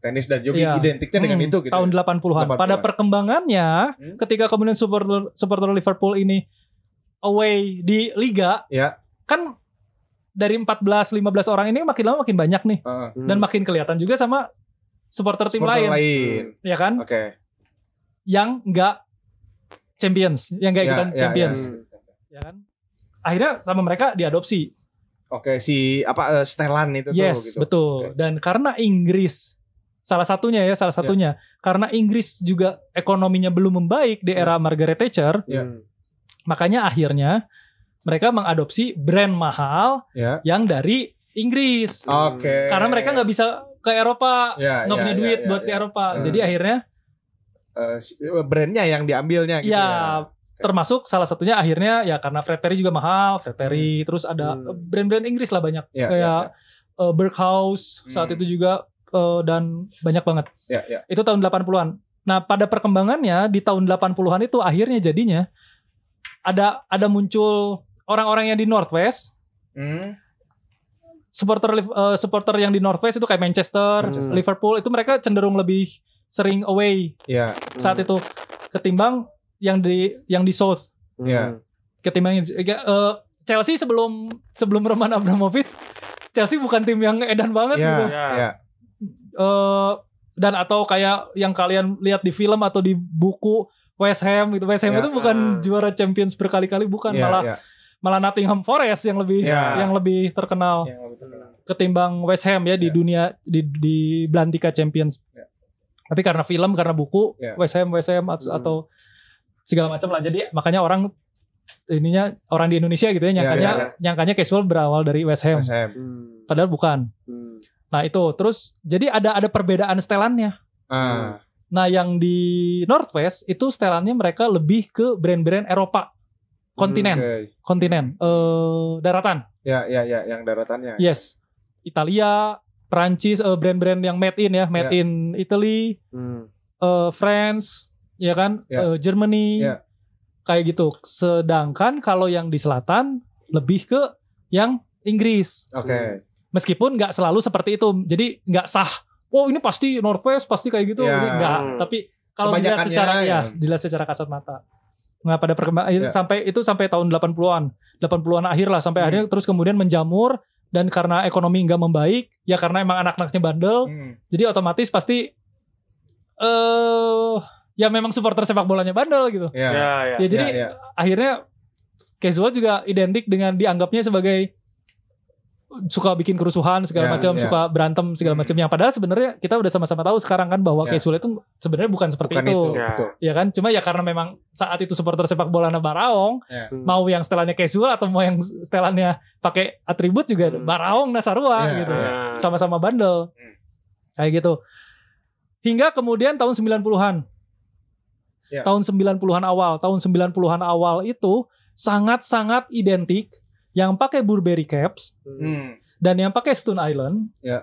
Tenis dan jogging identiknya dengan itu gitu. Tahun 80-an. Pada perkembangannya ketika kemudian supporter Liverpool ini away di liga kan dari 14-15 orang ini makin lama makin banyak nih. Dan makin kelihatan juga sama supporter tim lain. Ya kan? Yang enggak champions, yang enggak ikutan champions. Ya kan? Akhirnya sama mereka diadopsi. Setelan itu tuh gitu. Betul. Dan karena Inggris salah satunya karena Inggris juga ekonominya belum membaik di era Margaret Thatcher. Makanya akhirnya mereka mengadopsi brand mahal yang dari Inggris. Karena mereka nggak bisa ke Eropa, nggak punya duit buat ke Eropa. Jadi akhirnya brandnya yang diambilnya gitu termasuk salah satunya akhirnya ya karena Fred Perry juga mahal. Fred Perry, terus ada brand-brand Inggris lah banyak. Kayak Berghaus saat itu juga dan banyak banget. Itu tahun 80-an. Nah pada perkembangannya di tahun 80-an itu akhirnya jadinya ada muncul orang-orang yang di Northwest, supporter yang di Northwest itu kayak Manchester, Liverpool itu mereka cenderung lebih sering away saat itu ketimbang yang di South. Ketimbang Chelsea sebelum Roman Abramovich, Chelsea bukan tim yang edan banget gitu. Dan atau kayak yang kalian lihat di film atau di buku West Ham gitu. West Ham itu bukan juara Champions berkali-kali, bukan, malah Nottingham Forest yang lebih terkenal ketimbang West Ham ya di dunia di Belantika Champions. Tapi karena film, karena buku, West Ham atau segala macam lah. Jadi makanya orang di Indonesia gitu ya nyangkanya Casual berawal dari West Ham. Padahal bukan. Nah itu terus jadi ada perbedaan setelannya. Nah yang di Northwest itu setelannya mereka lebih ke brand-brand Eropa, kontinen, daratan. Ya yang daratannya. Yes, Italia, Prancis, brand-brand yang made in Italy, France, ya kan, Germany, kayak gitu. Sedangkan kalau yang di selatan lebih ke yang Inggris. Meskipun nggak selalu seperti itu, jadi nggak sah. Oh ini pasti Northwest pasti kayak gitu, enggak. Tapi kalau dilihat secara kasat mata. Nah pada perkembangan sampai tahun 80-an akhir lah, sampai akhirnya terus kemudian menjamur, dan karena ekonomi nggak membaik, ya karena emang anak-anaknya bandel, jadi otomatis pasti ya memang supporter sepak bolanya bandel gitu. Jadi akhirnya Casual juga identik dengan dianggapnya sebagai suka bikin kerusuhan segala macam, suka berantem segala macam. Yang padahal sebenarnya kita udah sama-sama tahu sekarang kan bahwa Casual itu sebenarnya bukan seperti itu. Ya kan? Cuma ya karena memang saat itu supporter sepak bola Baraong, mau yang setelannya Casual atau mau yang setelannya pakai atribut juga Baraong Nasarua gitu. Sama-sama bandel. Kayak gitu. Hingga kemudian tahun 90-an. Tahun 90-an awal itu sangat-sangat identik. Yang pakai Burberry caps dan yang pakai Stone Island, ya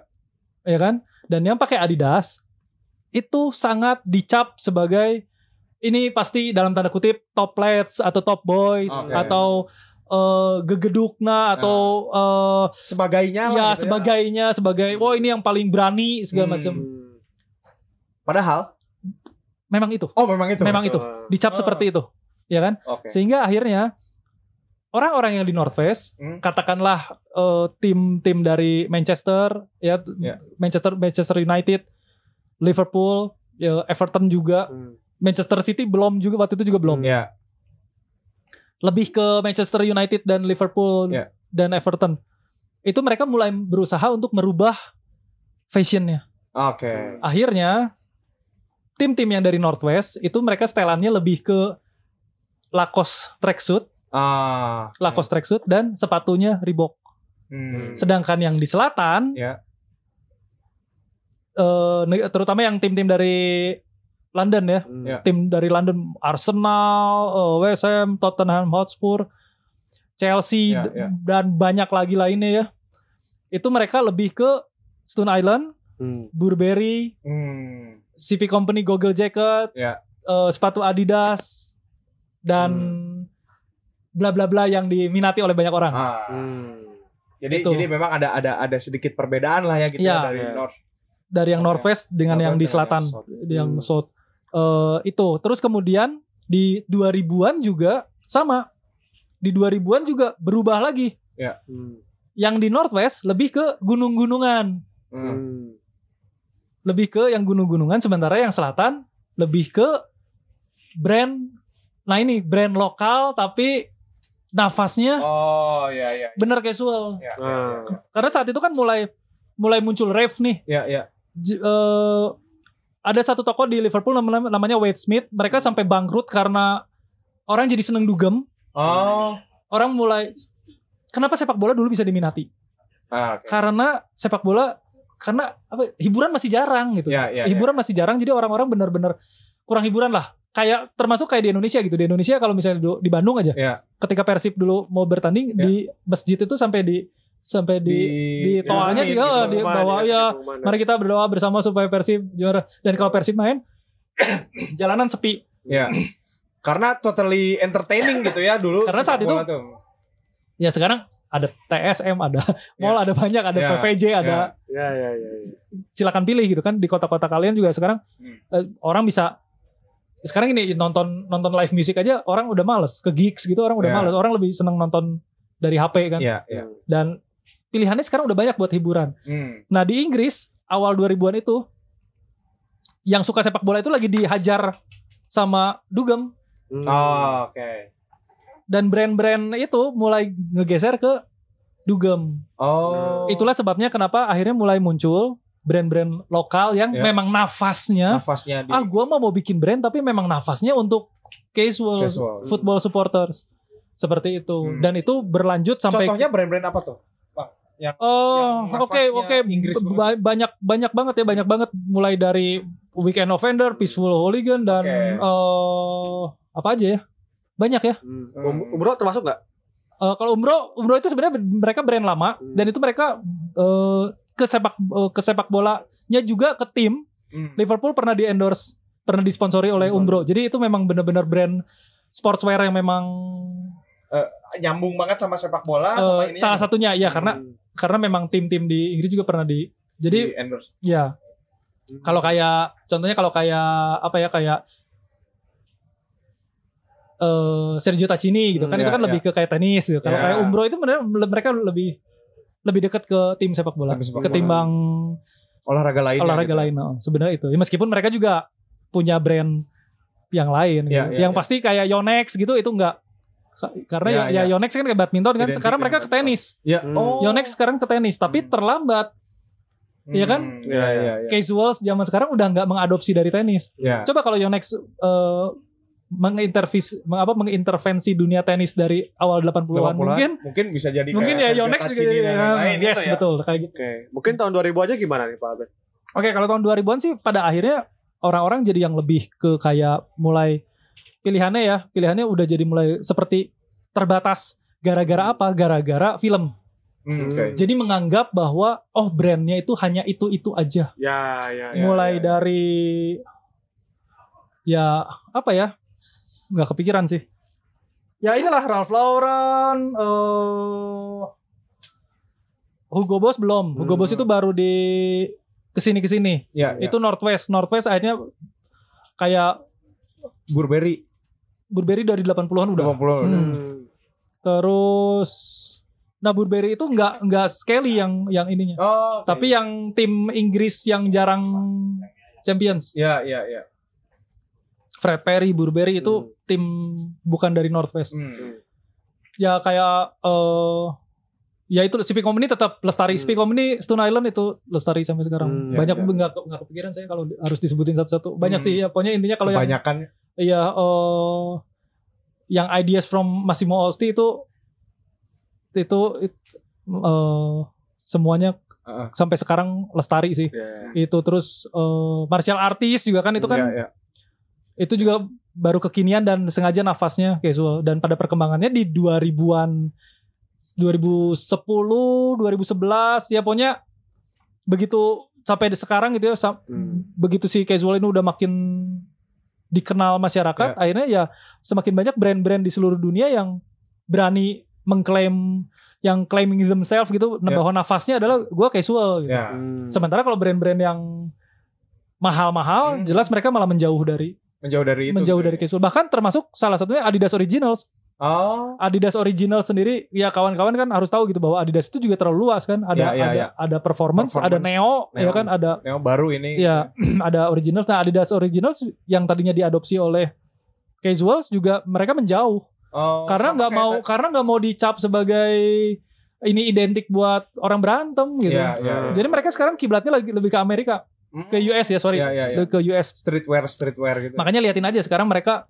kan, dan yang pakai Adidas itu sangat dicap sebagai ini pasti dalam tanda kutip top lads atau top boys atau gegedukna atau sebagainya lah. Ya gitu sebagainya sebagai ini yang paling berani segala macam. Padahal memang itu. Memang itu dicap seperti itu, ya kan? Sehingga akhirnya orang-orang yang di Northwest, katakanlah tim-tim dari Manchester, Manchester United, Liverpool, Everton juga, Manchester City belum juga waktu itu juga belum. Lebih ke Manchester United dan Liverpool dan Everton. Itu mereka mulai berusaha untuk merubah fashionnya. Akhirnya tim-tim yang dari Northwest itu mereka setelannya lebih ke Lacoste tracksuit. Lacoste tracksuit dan sepatunya Reebok. Sedangkan yang di selatan, terutama yang tim-tim dari London tim dari London, Arsenal, West Ham, Tottenham Hotspur, Chelsea dan banyak lagi lainnya ya. Itu mereka lebih ke Stone Island, Burberry, CP Company Goggle Jacket, sepatu Adidas dan bla bla bla yang diminati oleh banyak orang. Jadi memang ada sedikit perbedaan lah ya gitu dari yang Northwest dengan yang di selatan, yang South. Itu terus kemudian di 2000-an juga sama. Di 2000-an juga berubah lagi. Yang di Northwest lebih ke gunung-gunungan. Lebih ke yang gunung-gunungan, sementara yang selatan lebih ke brand. Nah ini brand lokal tapi nafasnya bener casual. Karena saat itu kan mulai muncul rave nih. Ada satu toko di Liverpool namanya Wade Smith. Mereka sampai bangkrut karena orang jadi seneng dugem. Orang mulai, kenapa sepak bola dulu bisa diminati? Karena sepak bola, karena hiburan masih jarang gitu. Hiburan masih jarang, jadi orang-orang benar-benar kurang hiburan lah. Termasuk kayak di Indonesia gitu. Di Indonesia kalau misalnya di Bandung aja, ketika Persib dulu mau bertanding di masjid itu sampai di toanya juga di bawah mari kita berdoa bersama supaya Persib juara. Dan kalau Persib main jalanan sepi. Karena totally entertaining gitu ya dulu. Karena saat itu ya sekarang ada TSM, ada mall, ada banyak, ada PVJ, ada silakan pilih gitu kan. Di kota-kota kalian juga sekarang orang bisa. Sekarang ini nonton live music aja orang udah males, ke gigs gitu orang udah males, orang lebih seneng nonton dari HP kan. Dan pilihannya sekarang udah banyak buat hiburan. Nah di Inggris awal 2000-an itu yang suka sepak bola itu lagi dihajar sama Dugem. Oke. Dan brand-brand itu mulai ngegeser ke Dugem. Itulah sebabnya kenapa akhirnya mulai muncul brand-brand lokal yang memang nafasnya gua mau bikin brand tapi memang nafasnya untuk casual. Football supporters. Seperti itu. Dan itu berlanjut sampai contohnya brand-brand apa tuh? Oke. Banyak banget mulai dari Weekend Offender, Peaceful Hooligan dan apa aja ya? Banyak ya. Umbro termasuk nggak? Kalau Umbro itu sebenarnya mereka brand lama dan itu mereka ke sepak bolanya juga ke tim. Liverpool pernah di-endorse, pernah disponsori oleh Umbro. Jadi itu memang benar-benar brand sportswear yang memang nyambung banget sama sepak bola sama ini. Salah satunya ya karena memang tim-tim di Inggris juga pernah jadi endorse. Ya. Kalau kayak contohnya apa ya kayak Sergio Tacchini gitu kan itu kan lebih ke kayak tenis gitu. Kalau kayak Umbro itu mereka lebih dekat ke tim sepak bola ketimbang olahraga lain. Sebenarnya itu. Ya, meskipun mereka juga punya brand yang lain gitu. Yang pasti kayak Yonex gitu itu enggak karena Yonex kan kayak badminton kan sekarang mereka ke tenis. Yonex sekarang ke tenis tapi terlambat. Iya kan? Casuals zaman sekarang udah nggak mengadopsi dari tenis. Coba kalau Yonex mengintervensi dunia tenis dari awal 80-an mungkin bisa jadi mungkin ya Yonex juga lain yes gitu ya. Betul kayak gitu. Mungkin tahun 2000 aja gimana nih Pak Albert? Kalau tahun 2000-an sih pada akhirnya orang-orang jadi yang lebih ke kayak mulai pilihannya udah jadi mulai seperti terbatas gara-gara apa? Gara-gara film. Jadi menganggap bahwa brandnya itu hanya itu aja. Mulai dari apa ya? Nggak kepikiran sih. Ya inilah Ralph Lauren, Hugo Boss belum. Hugo Boss itu baru di kesini. Itu Northwest akhirnya kayak Burberry dari 80-an udah. Terus Burberry itu enggak Skelly yang ininya. Tapi yang tim Inggris yang jarang Champions. Iya. Fred Perry, Burberry itu tim bukan dari Northwest. Ya kayak ya itu Spice Company tetap lestari. Spice Company Stone Island itu lestari sampai sekarang. Banyak enggak kepikiran saya kalau harus disebutin satu-satu. Banyak sih ya pokoknya intinya kalau kebanyakan yang Ideas from Massimo Osti itu semuanya sampai sekarang lestari sih. Itu terus martial artist juga kan itu kan itu juga baru kekinian dan sengaja nafasnya casual dan pada perkembangannya di 2000-an 2010 2011 ya pokoknya begitu sampai sekarang gitu ya begitu si casual ini udah makin dikenal masyarakat akhirnya ya semakin banyak brand-brand di seluruh dunia yang berani mengklaim yang claiming themselves gitu bahwa nafasnya adalah gue casual gitu. Sementara kalau brand-brand yang mahal-mahal jelas mereka malah menjauh dari casual. Bahkan termasuk salah satunya Adidas Originals. Adidas Originals sendiri ya kawan-kawan kan harus tahu gitu bahwa Adidas itu juga terlalu luas kan. Ada performance, ada Neo ya kan, ada Neo baru ini. Ya, ada Originals. Nah, Adidas Originals yang tadinya diadopsi oleh casuals juga mereka menjauh. Karena nggak mau dicap sebagai ini identik buat orang berantem gitu. Jadi mereka sekarang kiblatnya lebih ke Amerika. Ke US ya ke US streetwear gitu. Makanya liatin aja sekarang mereka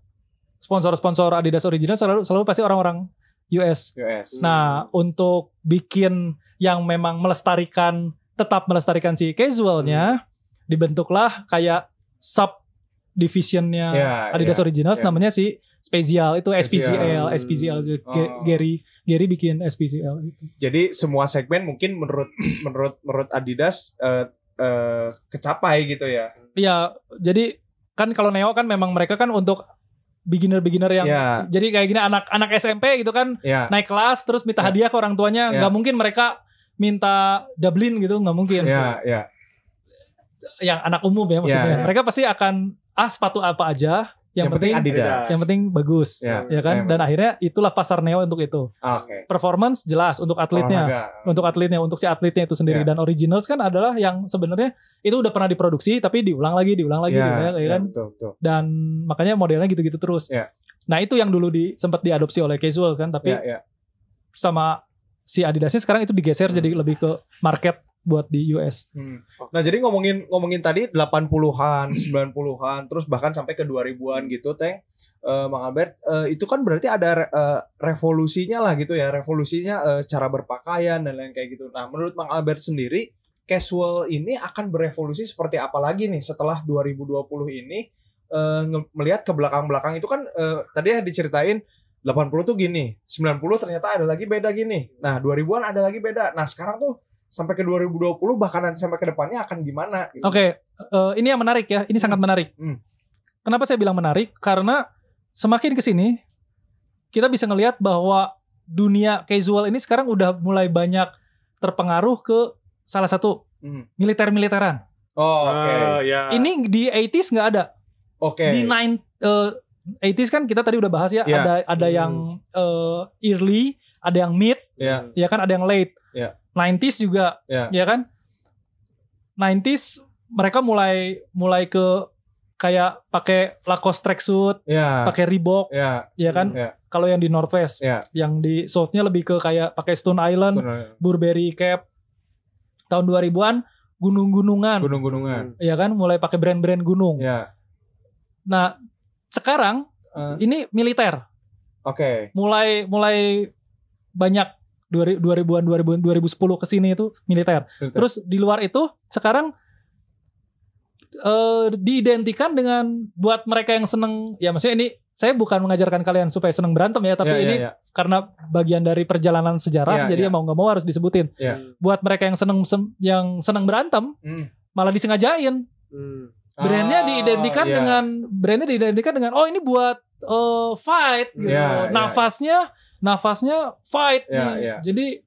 sponsor Adidas Original selalu pasti orang-orang US. Nah untuk bikin yang memang tetap melestarikan si casualnya dibentuklah kayak sub divisionnya Adidas Originals namanya si Special itu SPCL Gary bikin SPCL itu. Jadi semua segmen mungkin menurut Adidas kecapai gitu ya. Iya, jadi kan kalau Neo kan memang mereka kan untuk beginner yang jadi kayak gini anak SMP gitu kan naik kelas terus minta hadiah ke orang tuanya, nggak mungkin mereka minta Dublin gitu, nggak mungkin. Yang anak umum ya maksudnya. Mereka pasti akan sepatu apa aja Yang penting Adidas. Yang penting bagus, ya kan? Dan akhirnya itulah pasar Neo untuk itu. Performance jelas untuk atletnya, untuk si atletnya itu sendiri. Dan Originals kan adalah yang sebenarnya itu udah pernah diproduksi tapi diulang lagi, ya kan? Betul. Dan makanya modelnya gitu-gitu terus. Nah itu yang dulu sempat diadopsi oleh casual kan, tapi sama si Adidasnya sekarang itu digeser jadi lebih ke market buat di US. Nah, jadi ngomongin tadi 80-an, 90-an, terus bahkan sampai ke 2000-an gitu, Mang Albert, itu kan berarti ada revolusinya lah gitu ya, cara berpakaian dan lain kayak gitu. Nah, menurut Mang Albert sendiri, casual ini akan berevolusi seperti apa lagi nih setelah 2020 ini? Melihat ke belakang-belakang itu kan tadi ya diceritain 80 tuh gini, 90 ternyata ada lagi beda gini. Nah, 2000-an ada lagi beda. Nah, sekarang tuh sampai ke 2020 bahkan nanti sampai ke depannya akan gimana gitu. Oke, ini yang menarik ya. Ini sangat menarik. Kenapa saya bilang menarik? Karena semakin ke sini kita bisa ngelihat bahwa dunia casual ini sekarang udah mulai banyak terpengaruh ke salah satu militer-militeran. Oke. Ini di 80s nggak ada. Di 80s kan kita tadi udah bahas ya. Ada yang early, ada yang mid, ya kan, ada yang late. 90s juga, ya kan? 90s mereka mulai ke kayak pakai Lacoste tracksuit, pakai Reebok, ya kan? Kalau yang di Northwest, yang di Southnya lebih ke kayak pakai Stone Island, Burberry cap. Tahun 2000-an gunung-gunungan, ya kan? Mulai pakai brand-brand gunung. Nah, sekarang ini militer. Mulai banyak 2000-an 2010 ke sini itu militer. Terus di luar itu sekarang diidentikan dengan buat mereka yang seneng, ya maksudnya ini saya bukan mengajarkan kalian supaya seneng berantem ya, tapi ini karena bagian dari perjalanan sejarah, jadi mau nggak mau harus disebutin. Buat mereka yang seneng berantem, malah disengajain. Brandnya diidentikan dengan oh ini buat fight gitu. Nafasnya fight nih. Jadi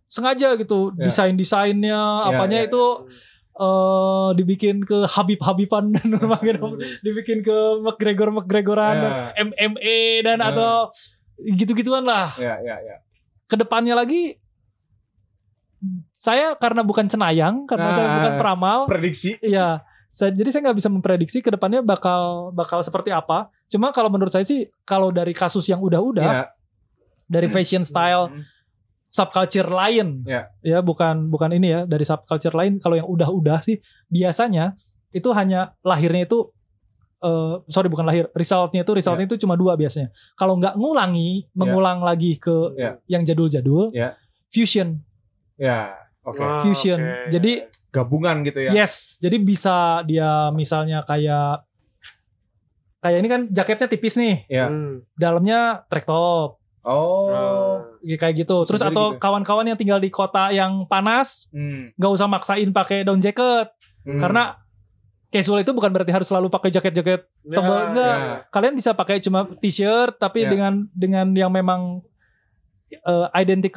sengaja gitu desainnya apanya itu dibikin ke Habib-Habiban dan dibikin ke McGregoran dan MMA dan atau gitu-gituan lah. Kedepannya lagi saya karena bukan cenayang, karena saya bukan peramal, prediksi. Jadi saya nggak bisa memprediksi kedepannya bakal seperti apa. Cuma kalau menurut saya sih, kalau dari kasus yang udah dari fashion style subculture lain, ya bukan ini ya, dari subculture lain, kalau yang udah sih biasanya itu hanya lahirnya itu resultnya itu cuma 2 biasanya. Kalau nggak mengulang lagi ke yang jadul-jadul, fusion. Fusion. Jadi gabungan gitu ya. Yes, jadi bisa dia misalnya kayak ini kan jaketnya tipis nih. Dalamnya track top. Kayak gitu. Terus atau kawan-kawan yang tinggal di kota yang panas, nggak usah maksain pakai down jacket. Karena casual itu bukan berarti harus selalu pakai jaket-jaket tebal, enggak. Kalian bisa pakai cuma t-shirt tapi dengan yang memang identik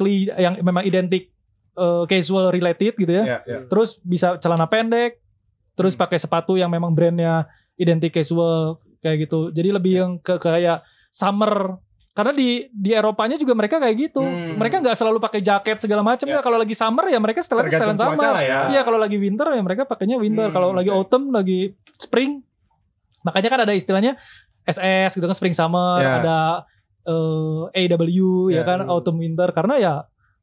casual related gitu ya. Terus bisa celana pendek, terus pakai sepatu yang memang brandnya identik casual kayak gitu. Jadi lebih yang ke kayak summer. Karena di Eropanya juga mereka kayak gitu. Mereka nggak selalu pakai jaket segala macam ya. Kalau lagi summer ya mereka setelan sama. Iya, kalau lagi winter ya mereka pakainya winter. Kalau lagi autumn, lagi spring, makanya kan ada istilahnya SS gitu kan, spring summer, ada AW ya kan, autumn winter. Karena ya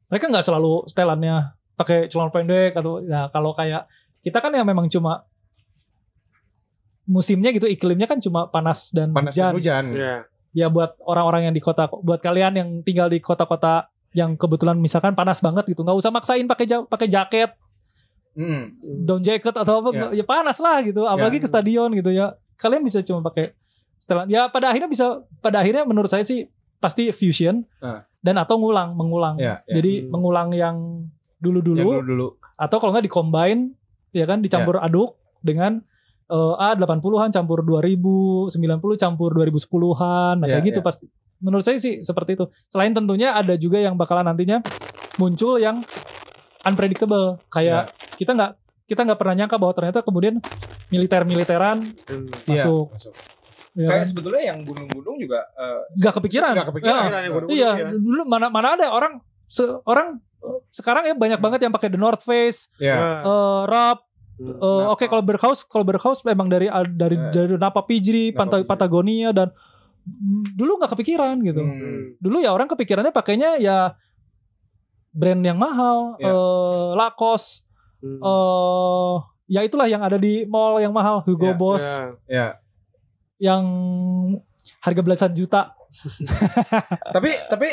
mereka nggak selalu setelannya pakai celana pendek atau ya, kalau kayak kita kan ya memang cuma musimnya gitu, iklimnya kan cuma panas dan hujan. Ya buat orang-orang yang di kota, buat kalian yang tinggal di kota-kota yang kebetulan misalkan panas banget gitu, nggak usah maksain pakai jaket, down jacket atau apa, ya panas lah gitu, apalagi ke stadion gitu ya. Kalian bisa cuma pakai setelan. Ya pada akhirnya menurut saya sih pasti fusion dan atau mengulang. Jadi mengulang yang dulu atau kalau nggak di-combine ya kan, dicampur aduk dengan 80-an campur 2000, 90 campur 2010-an, kayak gitu pasti. Menurut saya sih seperti itu. Selain tentunya ada juga yang bakalan nantinya muncul yang unpredictable, kayak kita nggak pernah nyangka bahwa ternyata kemudian militeran masuk. Ya kayak kan? sebetulnya yang gunung-gunung juga Gak kepikiran. Iya, dulu mana ada orang sekarang ya banyak banget yang pakai The North Face, Rap. Oke, kalau Berghaus memang dari Napa Pijri, Patagonia, dan dulu nggak kepikiran gitu. Dulu ya orang kepikirannya pakainya ya brand yang mahal, Lacoste, ya itulah yang ada di mall yang mahal, Hugo Boss, yang harga belasan juta. tapi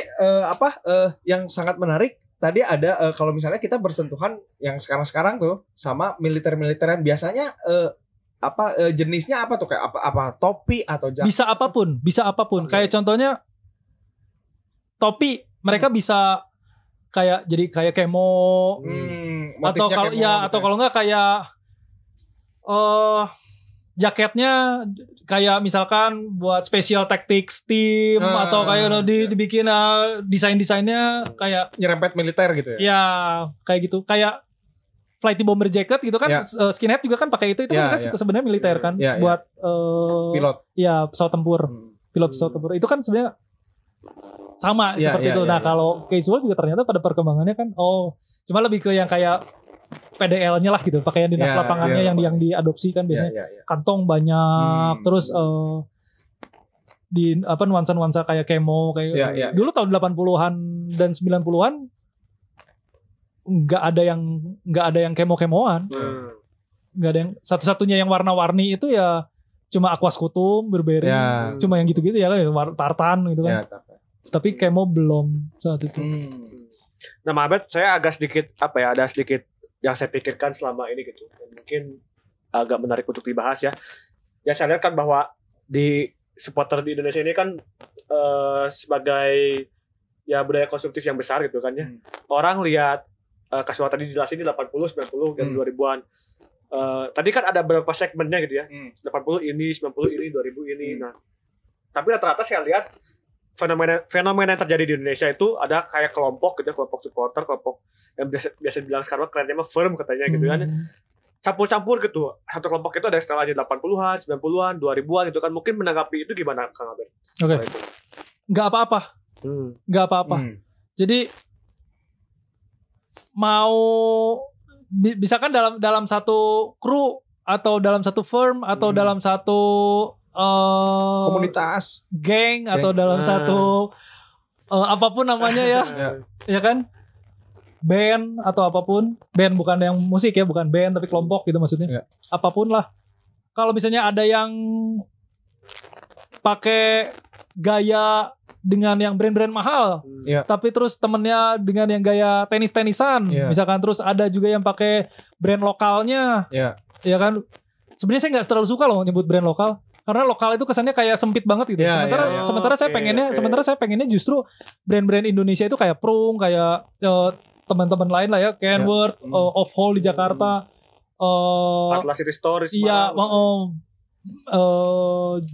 yang sangat menarik tadi ada kalau misalnya kita bersentuhan yang sekarang tuh sama militeran biasanya jenisnya apa tuh, kayak apa topi atau jaket? Bisa apapun. Okay. Kayak contohnya topi mereka bisa jadi kayak kemo, atau kalau nggak kayak jaketnya kayak misalkan buat special tactics team, atau kayak dibikin desainnya kayak nyerempet militer gitu ya. Ya, kayak gitu. Kayak flight bomber jacket gitu kan, skinhead juga kan pakai itu kan sebenarnya militer kan, buat pilot. Ya, pesawat tempur. Pilot pesawat tempur. Itu kan sebenarnya sama seperti itu. Nah, kalau casual juga ternyata pada perkembangannya kan cuma lebih ke yang kayak PDL-nya lah gitu, pakaian dinas lapangannya yang diadopsi kan biasanya. Kantong banyak, terus di nuansa-nuansa kayak kemo kayak dulu tahun 80-an dan 90-an nggak ada yang kemo-kemoan. Nggak ada yang satu-satunya yang warna-warni itu ya cuma Aquas Kutum, Burberry, cuma yang gitu-gitu ya tartan gitu kan. Tapi kemo belum saat itu. Nah, Mabet, saya agak sedikit ada sedikit yang saya pikirkan selama ini gitu. Mungkin agak menarik untuk dibahas ya. Ya, saya lihat kan bahwa di supporter di Indonesia ini kan sebagai ya budaya konsumtif yang besar gitu kan ya. Orang lihat kasual tadi jelasin di 80, 90 dan 2000-an. Tadi kan ada beberapa segmennya gitu ya. 80 ini, 90 ini, 2000 ini. Nah, tapi rata-rata saya lihat fenomena yang terjadi di Indonesia itu ada kayak kelompok gitu, kelompok supporter, kelompok yang biasa bilang sekarang kerennya mah firm katanya gitu kan. Campur-campur gitu. Satu kelompok itu ada istilahnya 80-an, 90-an, 2000-an gitu kan. Mungkin menanggapi itu gimana Kang Abed? Oke. Enggak apa-apa. Enggak apa-apa. Jadi misalkan dalam satu kru atau dalam satu firm atau dalam satu komunitas, geng atau dalam satu apapun namanya ya kan, band atau apapun, band bukan yang musik ya, bukan band tapi kelompok gitu maksudnya, apapun lah. Kalau misalnya ada yang pakai gaya dengan yang brand-brand mahal, tapi terus temennya dengan yang gaya tenis-tenisan, misalkan, terus ada juga yang pakai brand lokalnya, ya kan. Sebenarnya saya nggak terlalu suka loh nyebut brand lokal. Karena lokal itu kesannya kayak sempit banget gitu. Sementara saya pengennya justru brand-brand Indonesia itu kayak Prung, kayak teman-teman lain lah ya, Kenworth, Off Hall di Jakarta, Atlas City Store,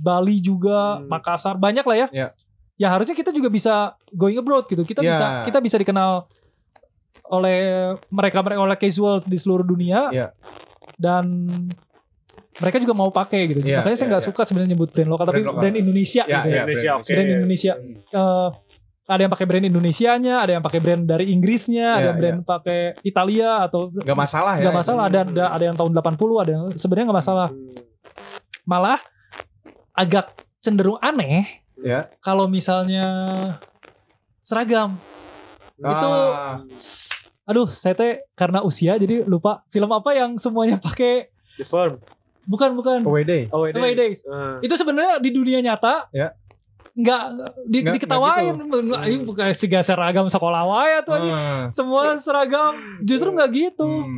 Bali juga, Makassar, banyak lah ya. Ya harusnya kita juga bisa going abroad gitu. Kita bisa dikenal oleh mereka oleh casual di seluruh dunia. Dan mereka juga mau pakai gitu. Makanya saya nggak suka sebenarnya nyebut brand lokal, tapi brand Indonesia gitu. Brand Indonesia. Ada yang pakai brand Indonesianya, ada yang pakai brand dari Inggrisnya, ada yang brand pakai Italia atau nggak masalah ya. Nggak masalah. Ada yang tahun 80, ada yang sebenarnya nggak masalah. Malah agak cenderung aneh kalau misalnya seragam. Itu saya karena usia jadi lupa film apa yang semuanya pakai The Firm. Bukan. Away Day. Itu sebenarnya di dunia nyata nggak diketawain. Ini bukan seragam sekolah wae tuh aja. Semua seragam justru nggak gitu.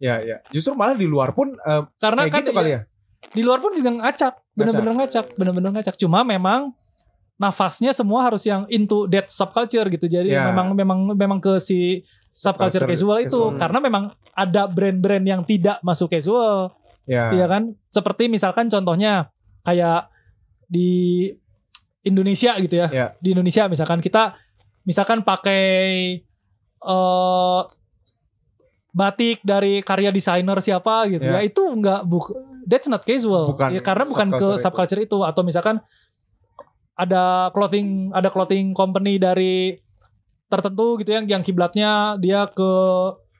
Ya. Justru malah di luar pun karena kan gitu kali ya. Di luar pun juga ngacak, bener-bener ngacak. Cuma memang nafasnya semua harus yang into that subculture gitu. Jadi memang ke si subculture casual itu, karena memang ada brand-brand yang tidak masuk casual. Iya kan? Seperti misalkan contohnya kayak di Indonesia gitu ya. Di Indonesia misalkan kita pakai batik dari karya desainer siapa gitu ya, itu that's not casual. Ya, karena bukan ke subculture itu. Atau misalkan ada clothing company dari tertentu gitu yang kiblatnya dia ke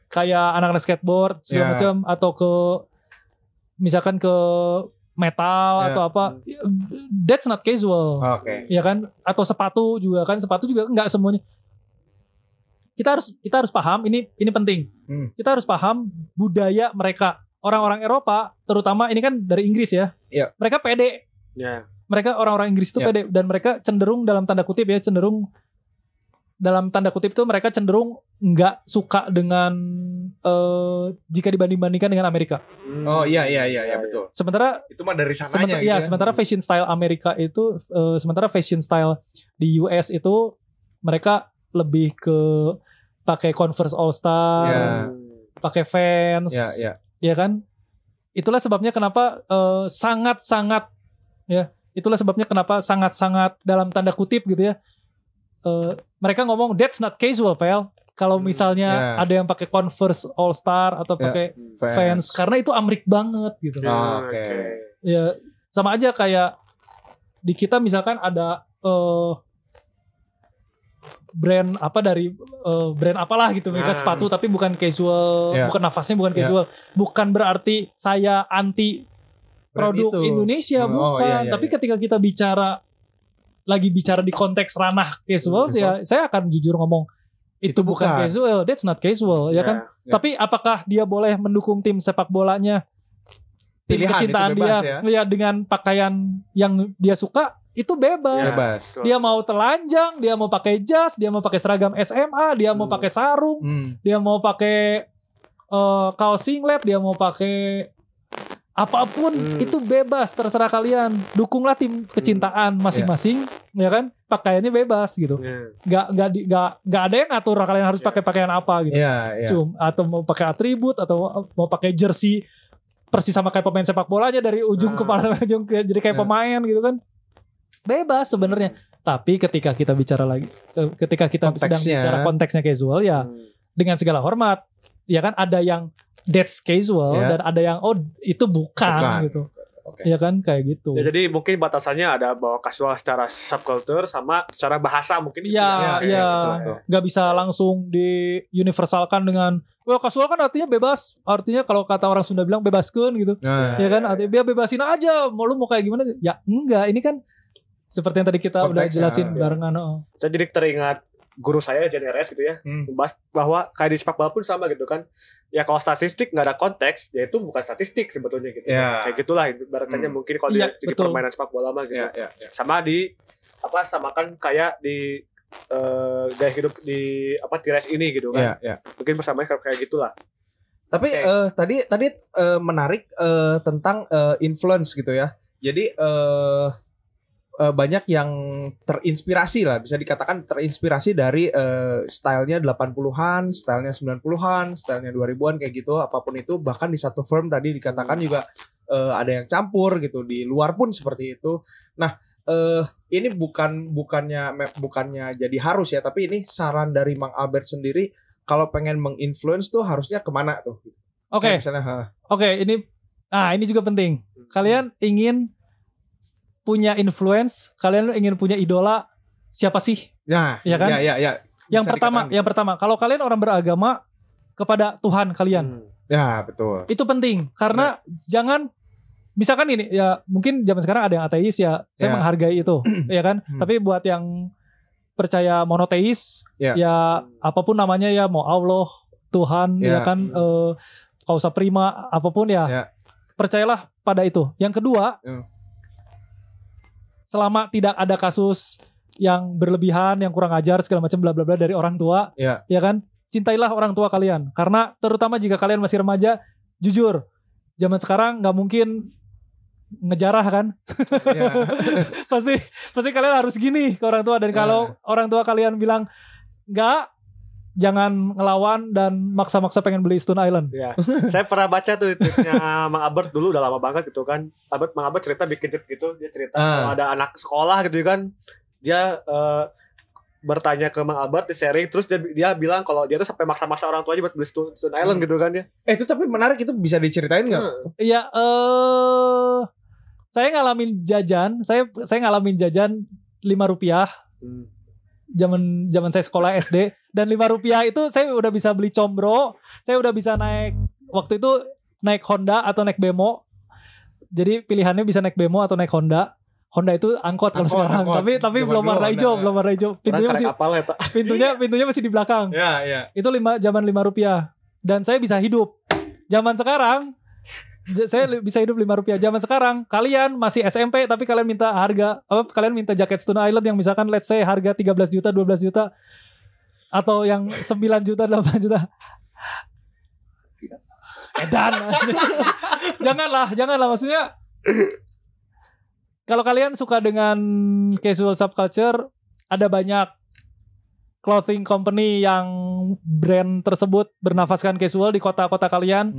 kayak anak-anak skateboard segala macam, atau ke misalkan ke metal atau apa, that's not casual. Ya kan? Atau sepatu juga enggak semuanya. Kita harus paham, ini penting. Kita harus paham budaya mereka. Orang-orang Eropa terutama, ini kan dari Inggris ya. Mereka pede. Mereka orang-orang Inggris itu pede, dan mereka cenderung dalam tanda kutip itu mereka cenderung nggak suka dengan jika dibanding-bandingkan dengan Amerika. Oh iya betul. Sementara itu mah dari sananya gitu. Sementara fashion style Amerika itu sementara fashion style di US itu mereka lebih ke pakai Converse All Star, pakai Vans. Ya kan? Itulah sebabnya kenapa sangat-sangat dalam tanda kutip gitu ya. Mereka ngomong that's not casual, Pel. Kalau misalnya ada yang pakai Converse All Star atau pakai Vans, karena itu Amrik banget gitu. Ya sama aja kayak di kita misalkan ada brand apa dari brand apalah gitu, mereka sepatu tapi bukan casual, bukan nafasnya bukan casual. Bukan berarti saya anti produk Indonesia, bukan. Tapi ketika kita bicara di konteks ranah casual, ya saya akan jujur ngomong itu bukan casual, that's not casual, ya kan? Tapi apakah dia boleh mendukung tim sepak bolanya, tim kecintaan dia, ya dengan pakaian yang dia suka, itu bebas. Dia mau telanjang, dia mau pakai jas, dia mau pakai seragam SMA, dia mau pakai sarung, dia mau pakai kaos singlet, dia mau pakai apapun, itu bebas, terserah kalian. Dukunglah tim kecintaan masing-masing, ya kan? Pakaiannya bebas gitu. Gak ada yang ngatur kalian harus pakai pakaian apa gitu. Atau mau pakai atribut, atau mau pakai jersey persis sama kayak pemain sepak bolanya dari ujung kepala sampai ujung jadi kayak pemain gitu kan. Bebas sebenarnya. Tapi ketika kita bicara sedang bicara konteksnya casual, ya dengan segala hormat, ya kan, ada yang that's casual dan ada yang itu bukan. Gitu. Ya kan kayak gitu. Ya, jadi mungkin batasannya ada bahwa casual secara subculture sama secara bahasa mungkin. Nggak bisa langsung di universalkan dengan casual kan artinya bebas. Artinya kalau kata orang Sunda bilang bebaskeun gitu. Ya kan, artinya biar bebasin aja. Mau kayak gimana? Ya enggak, ini kan seperti yang tadi kita udah jelasin barengan. Saya jadi teringat guru saya JNRS gitu ya, membahas bahwa kayak di sepak bola pun sama gitu kan. Ya kalau statistik nggak ada konteks, ya itu bukan statistik sebetulnya gitu. Kayak gitulah ibaratnya mungkin kalau di permainan sepak bola mah gitu. Sama samakan kayak di gaya hidup di Tires ini gitu kan. Mungkin bersamanya kayak gitulah. Tapi tadi menarik tentang influence gitu ya. Jadi banyak yang terinspirasi lah, bisa dikatakan terinspirasi dari stylenya 80-an, stylenya 90-an, stylenya 2000-an kayak gitu, apapun itu. Bahkan di satu firm tadi dikatakan juga ada yang campur gitu, di luar pun seperti itu. Nah, ini bukannya jadi harus ya, tapi ini saran dari Mang Albert sendiri, kalau pengen menginfluence tuh harusnya kemana tuh? Oke, ini juga penting. Kalian ingin punya influence, kalian ingin punya idola, siapa sih? Ya kan? Yang pertama, kalau kalian orang beragama, kepada Tuhan kalian. Ya, betul. Itu penting, karena jangan misalkan ini ya, mungkin zaman sekarang ada yang ateis ya, saya menghargai itu, ya kan? Tapi buat yang percaya monoteis, ya apapun namanya ya, mau Allah, Tuhan, ya kan, kausa prima, apapun ya, percayalah pada itu. Yang kedua, selama tidak ada kasus yang berlebihan, yang kurang ajar segala macam bla bla bla dari orang tua, ya kan, cintailah orang tua kalian. Karena terutama jika kalian masih remaja, jujur, zaman sekarang nggak mungkin ngejarah kan. pasti kalian harus gini ke orang tua. Dan kalau orang tua kalian bilang nggak, jangan ngelawan dan maksa-maksa pengen beli Stone Island. Saya pernah baca tuh tweetnya Mang Albert dulu, udah lama banget gitu kan. Mang Albert cerita bikin tweet gitu, dia cerita kalau ada anak sekolah gitu kan, dia bertanya ke Mang Albert di sharing, terus dia bilang kalau dia tuh sampai maksa-maksa orang tuanya buat beli Stone Island gitu kan ya. Itu tapi menarik, itu bisa diceritain nggak? Iya, saya ngalamin jajan, saya ngalamin jajan Rp5. Zaman saya sekolah SD, dan Rp5 itu saya udah bisa beli combro, saya udah bisa naik, waktu itu naik Honda atau naik Bemo. Jadi pilihannya bisa naik Bemo atau naik Honda. Honda itu angkot kalau sekarang, tapi belum warna hijau, belum warna hijau. Pintunya masih di belakang. Ya. Itu zaman Rp5. Dan saya bisa hidup. Zaman sekarang saya bisa hidup Rp5. Zaman sekarang kalian masih SMP tapi kalian minta harga kalian minta jaket Stone Island yang misalkan let's say harga 13 juta, 12 juta atau yang 9 juta, 8 juta. Edan. Janganlah maksudnya. Kalau kalian suka dengan casual subculture, ada banyak clothing company yang brand tersebut bernafaskan casual di kota-kota kalian.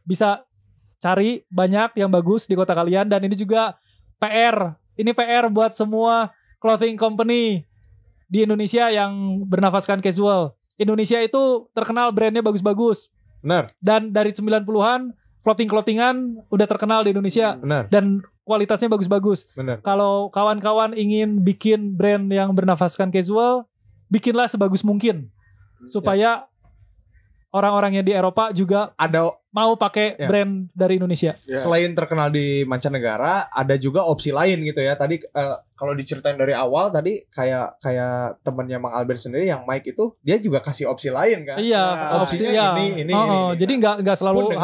Bisa cari banyak yang bagus di kota kalian, dan ini juga PR. Ini PR buat semua clothing company di Indonesia yang bernafaskan casual. Indonesia itu terkenal brandnya bagus-bagus. Benar. Dan dari 90-an clothingan udah terkenal di Indonesia. Benar. Dan kualitasnya bagus-bagus. Benar. Kalau kawan-kawan ingin bikin brand yang bernafaskan casual, bikinlah sebagus mungkin supaya orang-orang yang di Eropa juga mau pakai brand dari Indonesia. Selain terkenal di mancanegara, ada juga opsi lain gitu ya. Tadi kalau diceritain dari awal tadi kayak temannya Mang Albert sendiri yang Mike itu, dia juga kasih opsi lain kan. Iya, opsinya ini. Jadi nggak selalu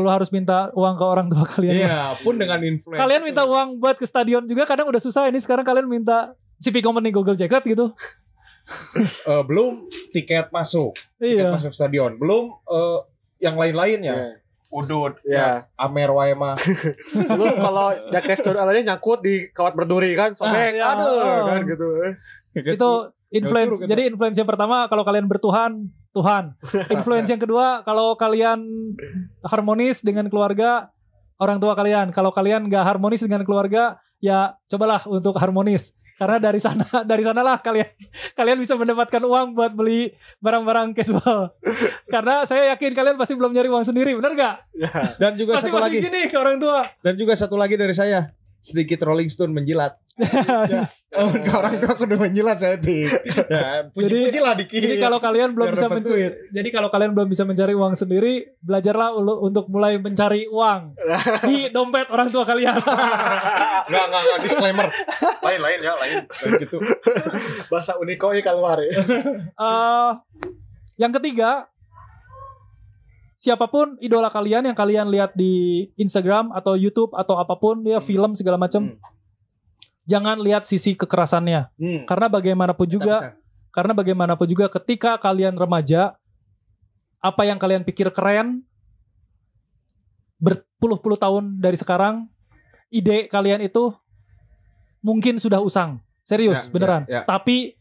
harus minta uang ke orang tua kalian. Iya, pun dengan influencer. Kalian minta uang buat ke stadion juga kadang udah susah. Ini sekarang kalian minta CP Company Google Jacket gitu. Belum tiket masuk stadion, belum yang lain-lainnya. Udut, Amer Waema. Belum kalau jaket Stone Island nyangkut di kawat berduri kan, sobek, kan gitu. Itu influence. Jadi influence yang pertama kalau kalian bertuhan, Tuhan. Influence yang kedua kalau kalian harmonis dengan keluarga, orang tua kalian. Kalau kalian nggak harmonis dengan keluarga, ya cobalah untuk harmonis. Karena dari sanalah kalian bisa mendapatkan uang buat beli barang-barang casual. Karena saya yakin kalian pasti belum nyari uang sendiri, benar nggak? Dan juga pasti satu lagi gini ke orang tua. Dan juga satu lagi dari saya, sedikit Rolling Stone menjilat. Ke orang tua kudu menjilat saya puji-puji lah dikit. Jadi kalau kalian belum bisa mencari uang sendiri, belajarlah untuk mulai mencari uang di dompet orang tua kalian. Enggak disclaimer. Lain gitu. Bahasa unikoi keluar ya. Yang ketiga, siapapun idola kalian yang kalian lihat di Instagram atau YouTube atau apapun ya, film segala macam. Jangan lihat sisi kekerasannya. Karena bagaimanapun juga ketika kalian remaja, apa yang kalian pikir keren berpuluh-puluh tahun dari sekarang, ide kalian itu mungkin sudah usang. Serius, beneran. Tapi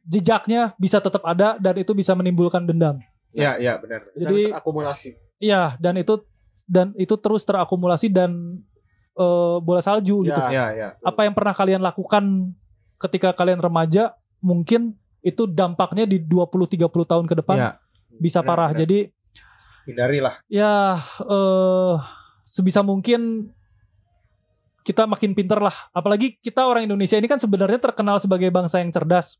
jejaknya bisa tetap ada dan itu bisa menimbulkan dendam. Iya, benar. Jadi akumulasi. Iya, dan itu terus terakumulasi dan bola salju gitu. Apa yang pernah kalian lakukan ketika kalian remaja, mungkin itu dampaknya di 20-30 tahun ke depan bisa parah. Jadi hindarilah. Ya, sebisa mungkin kita makin pinter lah. Apalagi kita orang Indonesia ini kan sebenarnya terkenal sebagai bangsa yang cerdas.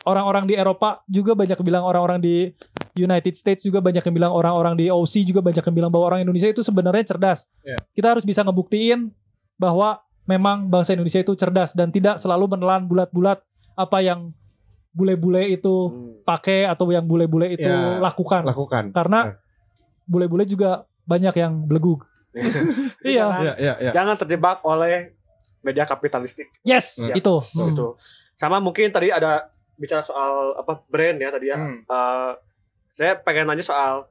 Orang-orang di Eropa juga banyak bilang, orang-orang di United States juga banyak yang bilang, orang-orang di OC juga banyak yang bilang bahwa orang Indonesia itu sebenarnya cerdas. Kita harus bisa ngebuktiin bahwa memang bangsa Indonesia itu cerdas dan tidak selalu menelan bulat-bulat apa yang bule-bule itu pakai atau yang bule-bule itu lakukan. Karena bule-bule juga banyak yang belegug. Iya. Jangan terjebak oleh media kapitalistik. Yes, itu. Sama mungkin tadi ada bicara soal brand ya tadi ya. Saya pengen nanya soal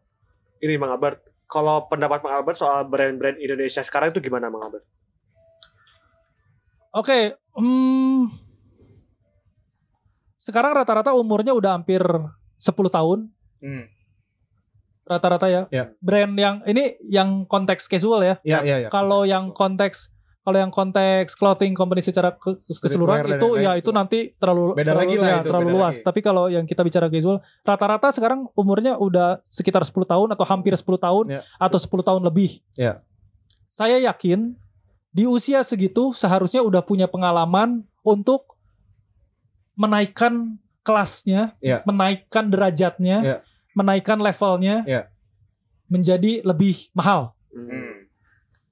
ini Mang Albert. Kalau pendapat Mang Albert soal brand-brand Indonesia sekarang itu gimana Mang Albert? Oke, sekarang rata-rata umurnya udah hampir 10 tahun. Rata-rata ya. Brand yang ini yang konteks casual ya. Iya. Kalau yang konteks Kalau yang konteks clothing company secara keseluruhan itu ya itu nanti terlalu beda lagi lah, itu terlalu luas. Lagi. Tapi kalau yang kita bicara casual, rata-rata sekarang umurnya udah sekitar 10 tahun atau hampir 10 tahun atau 10 tahun lebih. Saya yakin di usia segitu seharusnya udah punya pengalaman untuk menaikkan kelasnya, menaikkan derajatnya, menaikkan levelnya menjadi lebih mahal.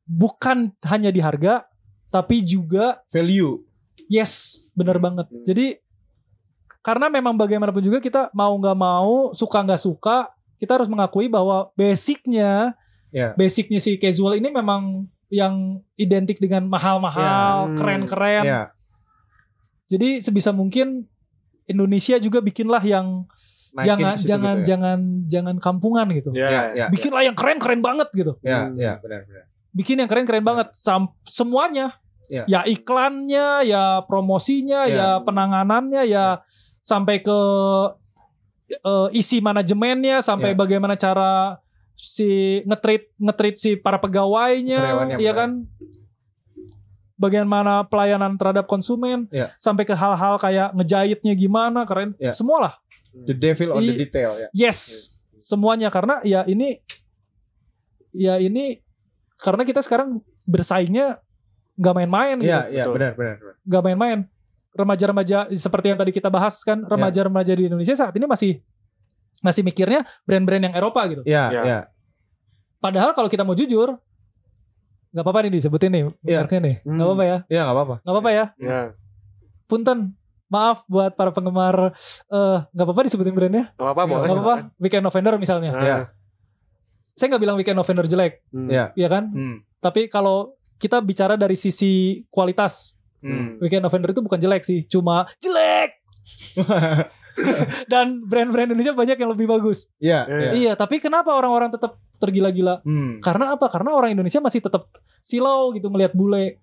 Bukan hanya di harga, tapi juga value. Yes, benar banget. Jadi karena memang bagaimanapun juga kita mau nggak mau, suka nggak suka, kita harus mengakui bahwa basicnya si casual ini memang yang identik dengan mahal-mahal, keren-keren. Jadi sebisa mungkin Indonesia juga bikinlah yang jangan kampungan gitu. Bikinlah yang keren-keren banget gitu. Benar. Bikin yang keren-keren banget semuanya. Ya iklannya, ya promosinya, ya penanganannya, ya sampai ke isi manajemennya, sampai bagaimana cara si nge-treat si para pegawainya, ya kan? Bagaimana pelayanan terhadap konsumen, sampai ke hal-hal kayak ngejahitnya gimana, keren. Semualah. The devil on the detail. Yes. Semuanya karena ini karena kita sekarang bersaingnya nggak main-main gitu. Iya, benar. Nggak main-main. Remaja-remaja seperti yang tadi kita bahas kan, remaja-remaja di Indonesia saat ini masih mikirnya brand-brand yang Eropa gitu. Iya. Padahal kalau kita mau jujur, nggak apa-apa nih disebutin nih, mereknya nih, nggak apa-apa ya? Iya, nggak apa-apa ya? Punten, maaf buat para penggemar, nggak apa-apa disebutin brandnya. Nggak apa-apa. Weekend Offender misalnya. Saya nggak bilang Weekend Offender jelek, ya kan? Tapi kalau kita bicara dari sisi kualitas, Weekend Offender itu bukan jelek sih, cuma jelek. Dan brand-brand Indonesia banyak yang lebih bagus. Iya, tapi kenapa orang-orang tetap tergila-gila? Karena apa? Karena orang Indonesia masih tetap silau gitu ngelihat bule.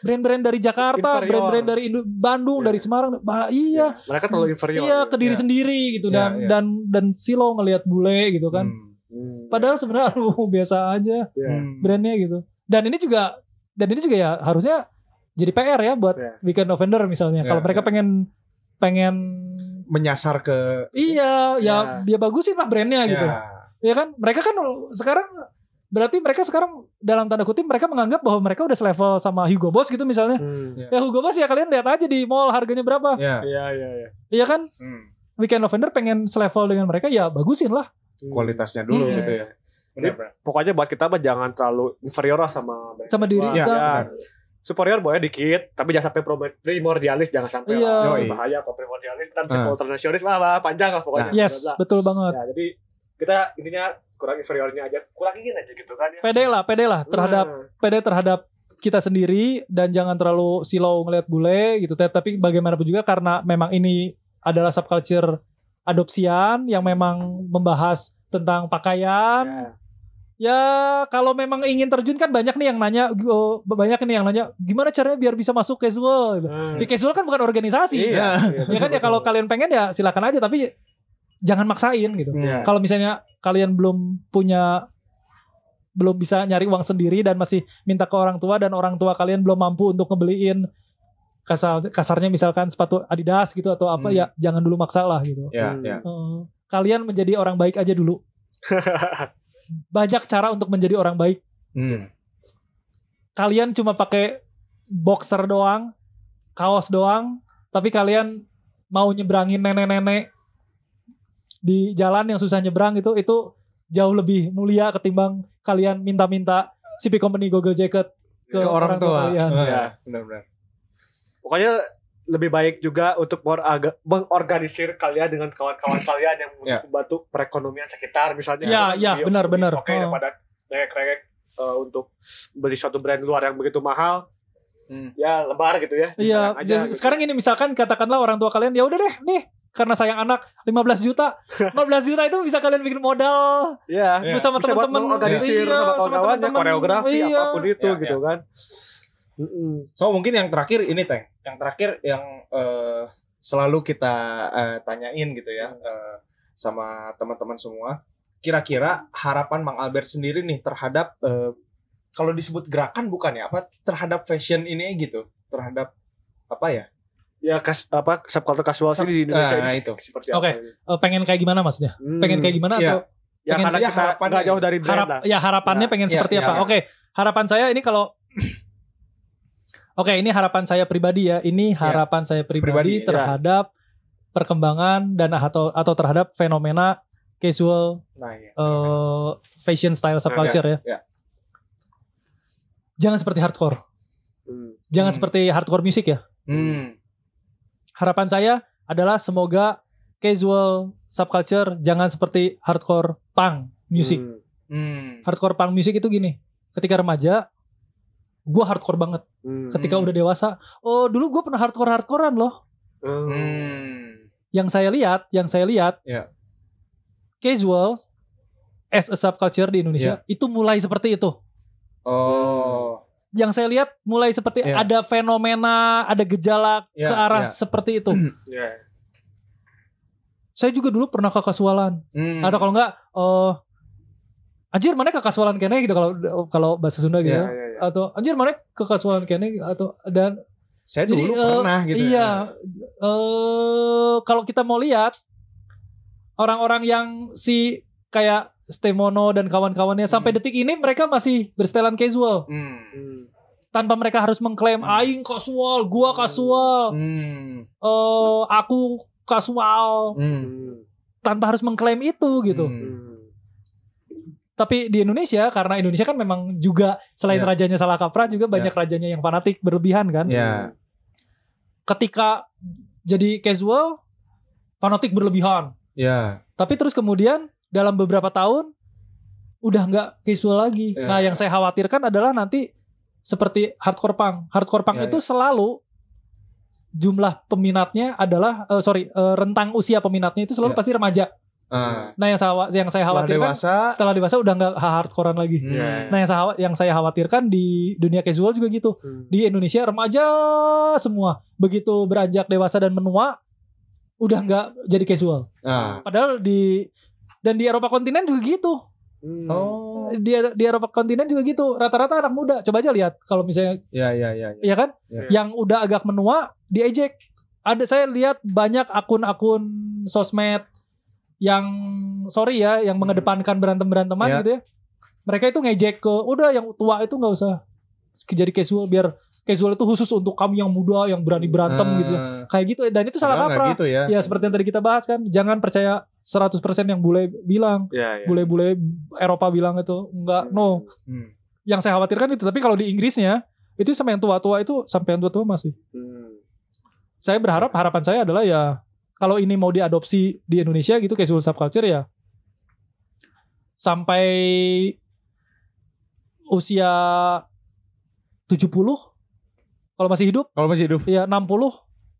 Brand-brand dari Jakarta, brand-brand dari Bandung, dari Semarang, mereka terlalu inferior. Iya, ke diri sendiri gitu dan silau ngelihat bule gitu kan. Padahal sebenarnya biasa aja brandnya gitu. Dan ini juga ya harusnya jadi PR ya buat Weekend Offender misalnya. Kalau mereka pengen menyasar ke dia bagusin lah brandnya gitu. Ya kan? Mereka kan sekarang berarti mereka sekarang dalam tanda kutip mereka menganggap bahwa mereka udah selevel sama Hugo Boss gitu misalnya. Ya Hugo Boss ya kalian lihat aja di mall harganya berapa. Iya kan? Weekend Offender pengen selevel dengan mereka ya bagusin lah kualitasnya dulu gitu ya. Benar. Pokoknya buat kita jangan terlalu inferior lah sama diri. Superior boleh dikit, tapi jangan sampai primordialis, jangan sampai bahaya kalau primordialis kan bisa ultranasionalis panjang lah pokoknya. Yes, betul banget. Ya, jadi kita intinya kurang inferiornya aja, kurangin aja gitu kan ya. Pede lah terhadap kita sendiri dan jangan terlalu silau ngelihat bule gitu. Tapi bagaimanapun juga karena memang ini adalah subculture adopsian yang memang membahas tentang pakaian. Ya kalau memang ingin terjun kan banyak nih yang nanya gimana caranya biar bisa masuk casual. Di casual kan bukan organisasi. Ya kan ya kalau kalian pengen ya silakan aja tapi jangan maksain gitu. Kalau misalnya kalian belum bisa nyari uang sendiri dan masih minta ke orang tua dan orang tua kalian belum mampu untuk ngebeliin kasarnya misalkan sepatu Adidas gitu atau apa ya jangan dulu maksa lah gitu. Kalian menjadi orang baik aja dulu. Banyak cara untuk menjadi orang baik. Kalian cuma pakai boxer doang, kaos doang, tapi kalian mau nyebrangin nenek-nenek di jalan yang susah nyebrang itu jauh lebih mulia ketimbang kalian minta-minta CP Company Google Jacket ke orang tua kalian. Benar-benar. Pokoknya lebih baik juga untuk mengorganisir kalian dengan kawan-kawan kalian yang membantu perekonomian sekitar misalnya. Benar. Oke, daripada rek-rek untuk beli suatu brand luar yang begitu mahal. Ya lebar gitu ya. Iya. Sekarang gitu. ini misalkan katakanlah orang tua kalian ya udah deh nih karena sayang anak 15 juta. 15 juta itu bisa kalian bikin modal. Bersama teman-teman organisir sama kawan-kawannya koreografi apapun itu gitu kan. So mungkin yang terakhir ini yang selalu kita tanyain gitu ya sama teman-teman semua. Kira-kira harapan Mang Albert sendiri nih terhadap kalau disebut gerakan bukan ya, apa terhadap fashion ini gitu, terhadap apa ya? Ya subculture casual sih di Indonesia itu seperti apa? Oke, pengen kayak gimana maksudnya? Pengen kayak gimana atau ya karena kita nggak jauh dari brand lah. Ya harapannya pengen seperti apa? Oke, harapan saya ini kalau ini harapan saya pribadi ya. Ini harapan saya pribadi terhadap perkembangan dan atau terhadap fenomena casual fashion style subculture ya. Jangan seperti hardcore. Jangan seperti hardcore musik ya. Harapan saya adalah semoga casual subculture jangan seperti hardcore punk music. Hardcore punk music itu gini. Ketika remaja, gue hardcore banget. Ketika udah dewasa, dulu gue pernah hardcorean loh. Yang saya lihat, casual as a subculture di Indonesia itu mulai seperti itu. Yang saya lihat mulai seperti ada fenomena, ada gejala ke arah seperti itu. Saya juga dulu pernah kekasualan. Atau kalau enggak, anjir mana kekasualan kene gitu kalau bahasa Sunda gitu. Atau anjir mana kekasualan kene atau dan saya dulu pernah gitu. Iya. Kalau kita mau lihat orang-orang yang kayak Stemono dan kawan-kawannya sampai detik ini mereka masih bersetelan casual. Tanpa mereka harus mengklaim aing kasual, gua kasual. Aku kasual. Tanpa harus mengklaim itu gitu. Tapi di Indonesia, karena Indonesia kan memang juga selain rajanya salah kaprah juga banyak rajanya yang fanatik berlebihan kan. Ketika jadi casual, fanatik berlebihan. Tapi terus kemudian dalam beberapa tahun udah nggak casual lagi. Nah, yang saya khawatirkan adalah nanti seperti hardcore punk. Hardcore punk itu selalu jumlah peminatnya adalah rentang usia peminatnya itu selalu pasti remaja. Nah, yang saya khawatirkan setelah dewasa udah nggak hardcorean lagi. Nah, yang saya khawatirkan di dunia casual juga gitu. Di Indonesia remaja semua, begitu beranjak dewasa dan menua udah nggak jadi casual. Padahal di Eropa kontinen juga gitu. Di Eropa kontinen juga gitu. Rata-rata anak muda. Coba aja lihat kalau misalnya ya kan? Yang udah agak menua diejek. Saya lihat banyak akun-akun sosmed yang yang mengedepankan berantem-beranteman gitu ya. Mereka itu ngejek udah yang tua itu nggak usah jadi casual, biar casual itu khusus untuk kami yang muda yang berani berantem gitu. Kayak gitu, dan itu salah kaprah. Gitu ya. Seperti yang tadi kita bahas kan, jangan percaya 100% yang bule bilang. Bule-bule Eropa bilang itu enggak, no. Yang saya khawatirkan itu. Tapi kalau di Inggrisnya itu sampai yang tua-tua masih. Saya berharap, harapan saya adalah ya kalau ini mau diadopsi di Indonesia gitu casual subculture ya sampai usia 70 kalau masih hidup ya 60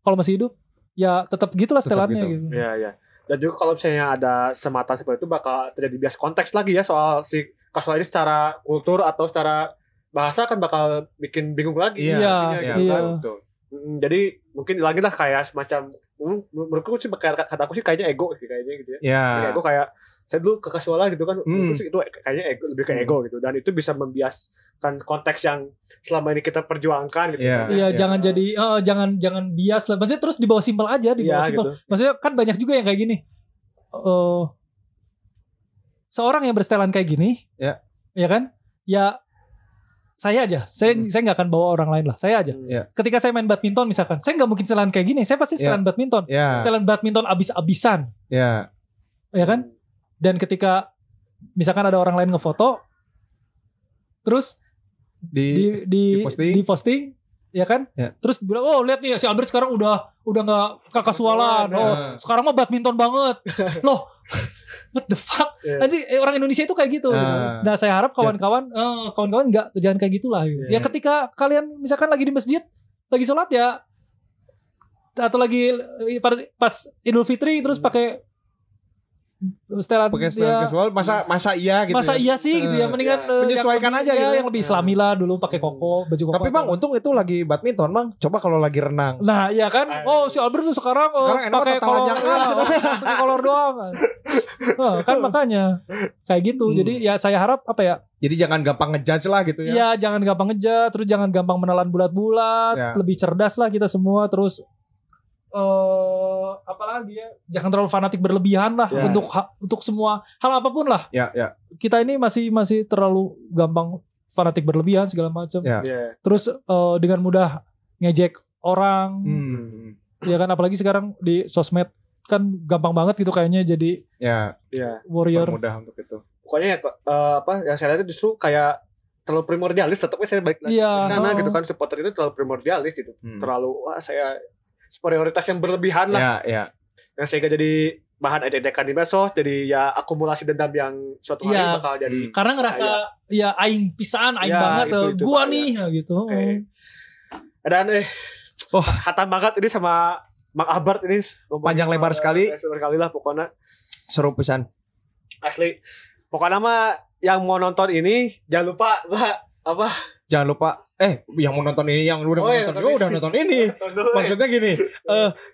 kalau masih hidup ya tetap gitulah setelannya gitu. Iya. Dan juga kalau misalnya ada sematan seperti itu bakal terjadi bias konteks lagi ya soal si casual ini secara kultur atau secara bahasa kan bakal bikin bingung lagi. Iya. Betul. Jadi mungkin lagi lah kayak semacam menurutku sih kata aku sih kayaknya ego sih kayaknya gitu ya. Ego kayak saya dulu kekasualan gitu kan, itu kayaknya ego, lebih ke ego gitu, dan itu bisa membiaskan konteks yang selama ini kita perjuangkan gitu. Jangan jadi jangan bias lah. Maksudnya terus dibawa simpel aja, simpel. Gitu. Maksudnya kan banyak juga yang kayak gini. Seorang yang bersetelan kayak gini, ya kan? Ya saya nggak akan bawa orang lain lah. Saya aja. Ketika saya main badminton misalkan, saya nggak mungkin setelan kayak gini. Saya pasti setelan badminton. Setelan badminton abis-abisan. Ya kan? Dan ketika misalkan ada orang lain ngefoto, terus di posting, ya kan? Terus bilang, lihat nih si Albert sekarang udah nggak kakasualan. Sekarang mah badminton banget. Loh, what the fuck? Anjing, orang Indonesia itu kayak gitu. Nah, saya harap kawan-kawan jangan kayak gitulah. Ya ketika kalian misalkan lagi di masjid, lagi sholat ya, atau lagi pas Idul Fitri terus pakai setelan pakai setelan casual masa iya gitu. Masa iya sih gitu ya, mendingan menyesuaikan aja gitu. Yang lebih Islamila dulu pakai koko, baju koko. Tapi Bang, untung itu lagi badminton, Bang. Coba kalau lagi renang. Nah, iya kan? Oh, si Albert tuh sekarang pakai kolor doang. Kan makanya kayak gitu. Jadi ya saya harap apa ya? Jadi jangan gampang ngejudge lah gitu ya. Iya, jangan gampang ngejudge, terus jangan gampang menelan bulat-bulat, lebih cerdas lah kita semua, terus apalagi ya, jangan terlalu fanatik berlebihan lah untuk semua hal apapun lah. Kita ini masih terlalu gampang fanatik berlebihan segala macam. Terus dengan mudah ngejek orang. Ya kan, apalagi sekarang di sosmed kan gampang banget gitu kayaknya jadi warrior. Mudah untuk itu. Pokoknya yang saya lihat justru kayak terlalu primordialis, tetapnya saya balik lagi ke sana gitu kan, supporter itu terlalu primordialis gitu. Terlalu saya superioritas yang berlebihan lah. Yang sehingga jadi bahan ejek-ejekan di medsos, jadi ya akumulasi dendam yang suatu hari bakal jadi. Karena ngerasa ya aing pisan, aing banget itu, gua nih gitu. Dan hatam banget ini sama Mang Albert ini panjang lebar sekali. Sekali lah pokoknya. Seru pisan. Asli. Pokoknya mah yang mau nonton ini jangan lupa Jangan lupa yang mau nonton ini, yang udah udah nonton ini. Maksudnya gini,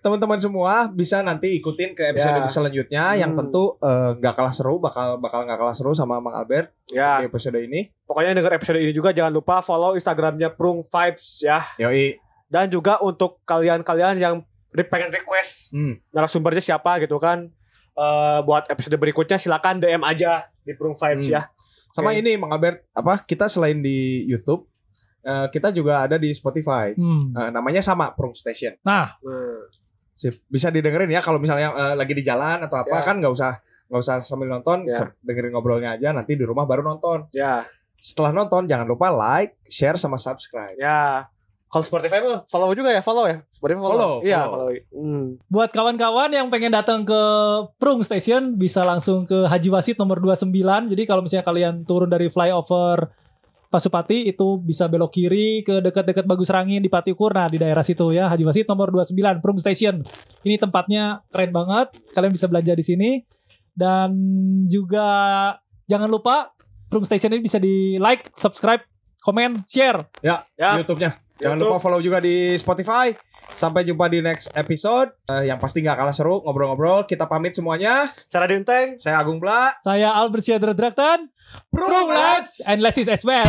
teman-teman semua bisa nanti ikutin ke episode selanjutnya yang tentu nggak kalah seru, bakal nggak kalah seru sama Mang Albert di episode ini. Pokoknya denger episode ini juga jangan lupa follow Instagramnya Prung Vibes ya. Yoi. Dan juga untuk kalian-kalian yang pengen request narasumbernya siapa gitu kan, buat episode berikutnya silakan DM aja di Prung Vibes ya. Sama ini Mang Albert, kita selain di YouTube, kita juga ada di Spotify. Namanya sama Prung Station. Nah, bisa didengerin ya kalau misalnya lagi di jalan atau apa kan nggak usah sambil nonton, dengerin ngobrolnya aja, nanti di rumah baru nonton. Setelah nonton jangan lupa like, share sama subscribe. Kalau Spotify follow juga ya, Spotify follow. Iya, follow. Buat kawan-kawan yang pengen datang ke Prung Station bisa langsung ke Haji Wasit nomor 29. Jadi kalau misalnya kalian turun dari flyover Pasupati itu bisa belok kiri ke dekat-dekat Bagus Rangin di Patiukur. Nah, di daerah situ ya, Haji Wasit nomor 29 Prung Station. Ini tempatnya keren banget. Kalian bisa belanja di sini. Dan juga jangan lupa Prung Station ini bisa di like, subscribe, komen, share. YouTube-nya. Jangan lupa follow juga di Spotify. Sampai jumpa di next episode. Yang pasti gak kalah seru ngobrol-ngobrol. Kita pamit semuanya. Saya Raden Teng. Saya Agung Bla. Saya Albert Syadra Draktan. Prung Lads and Lesis as well.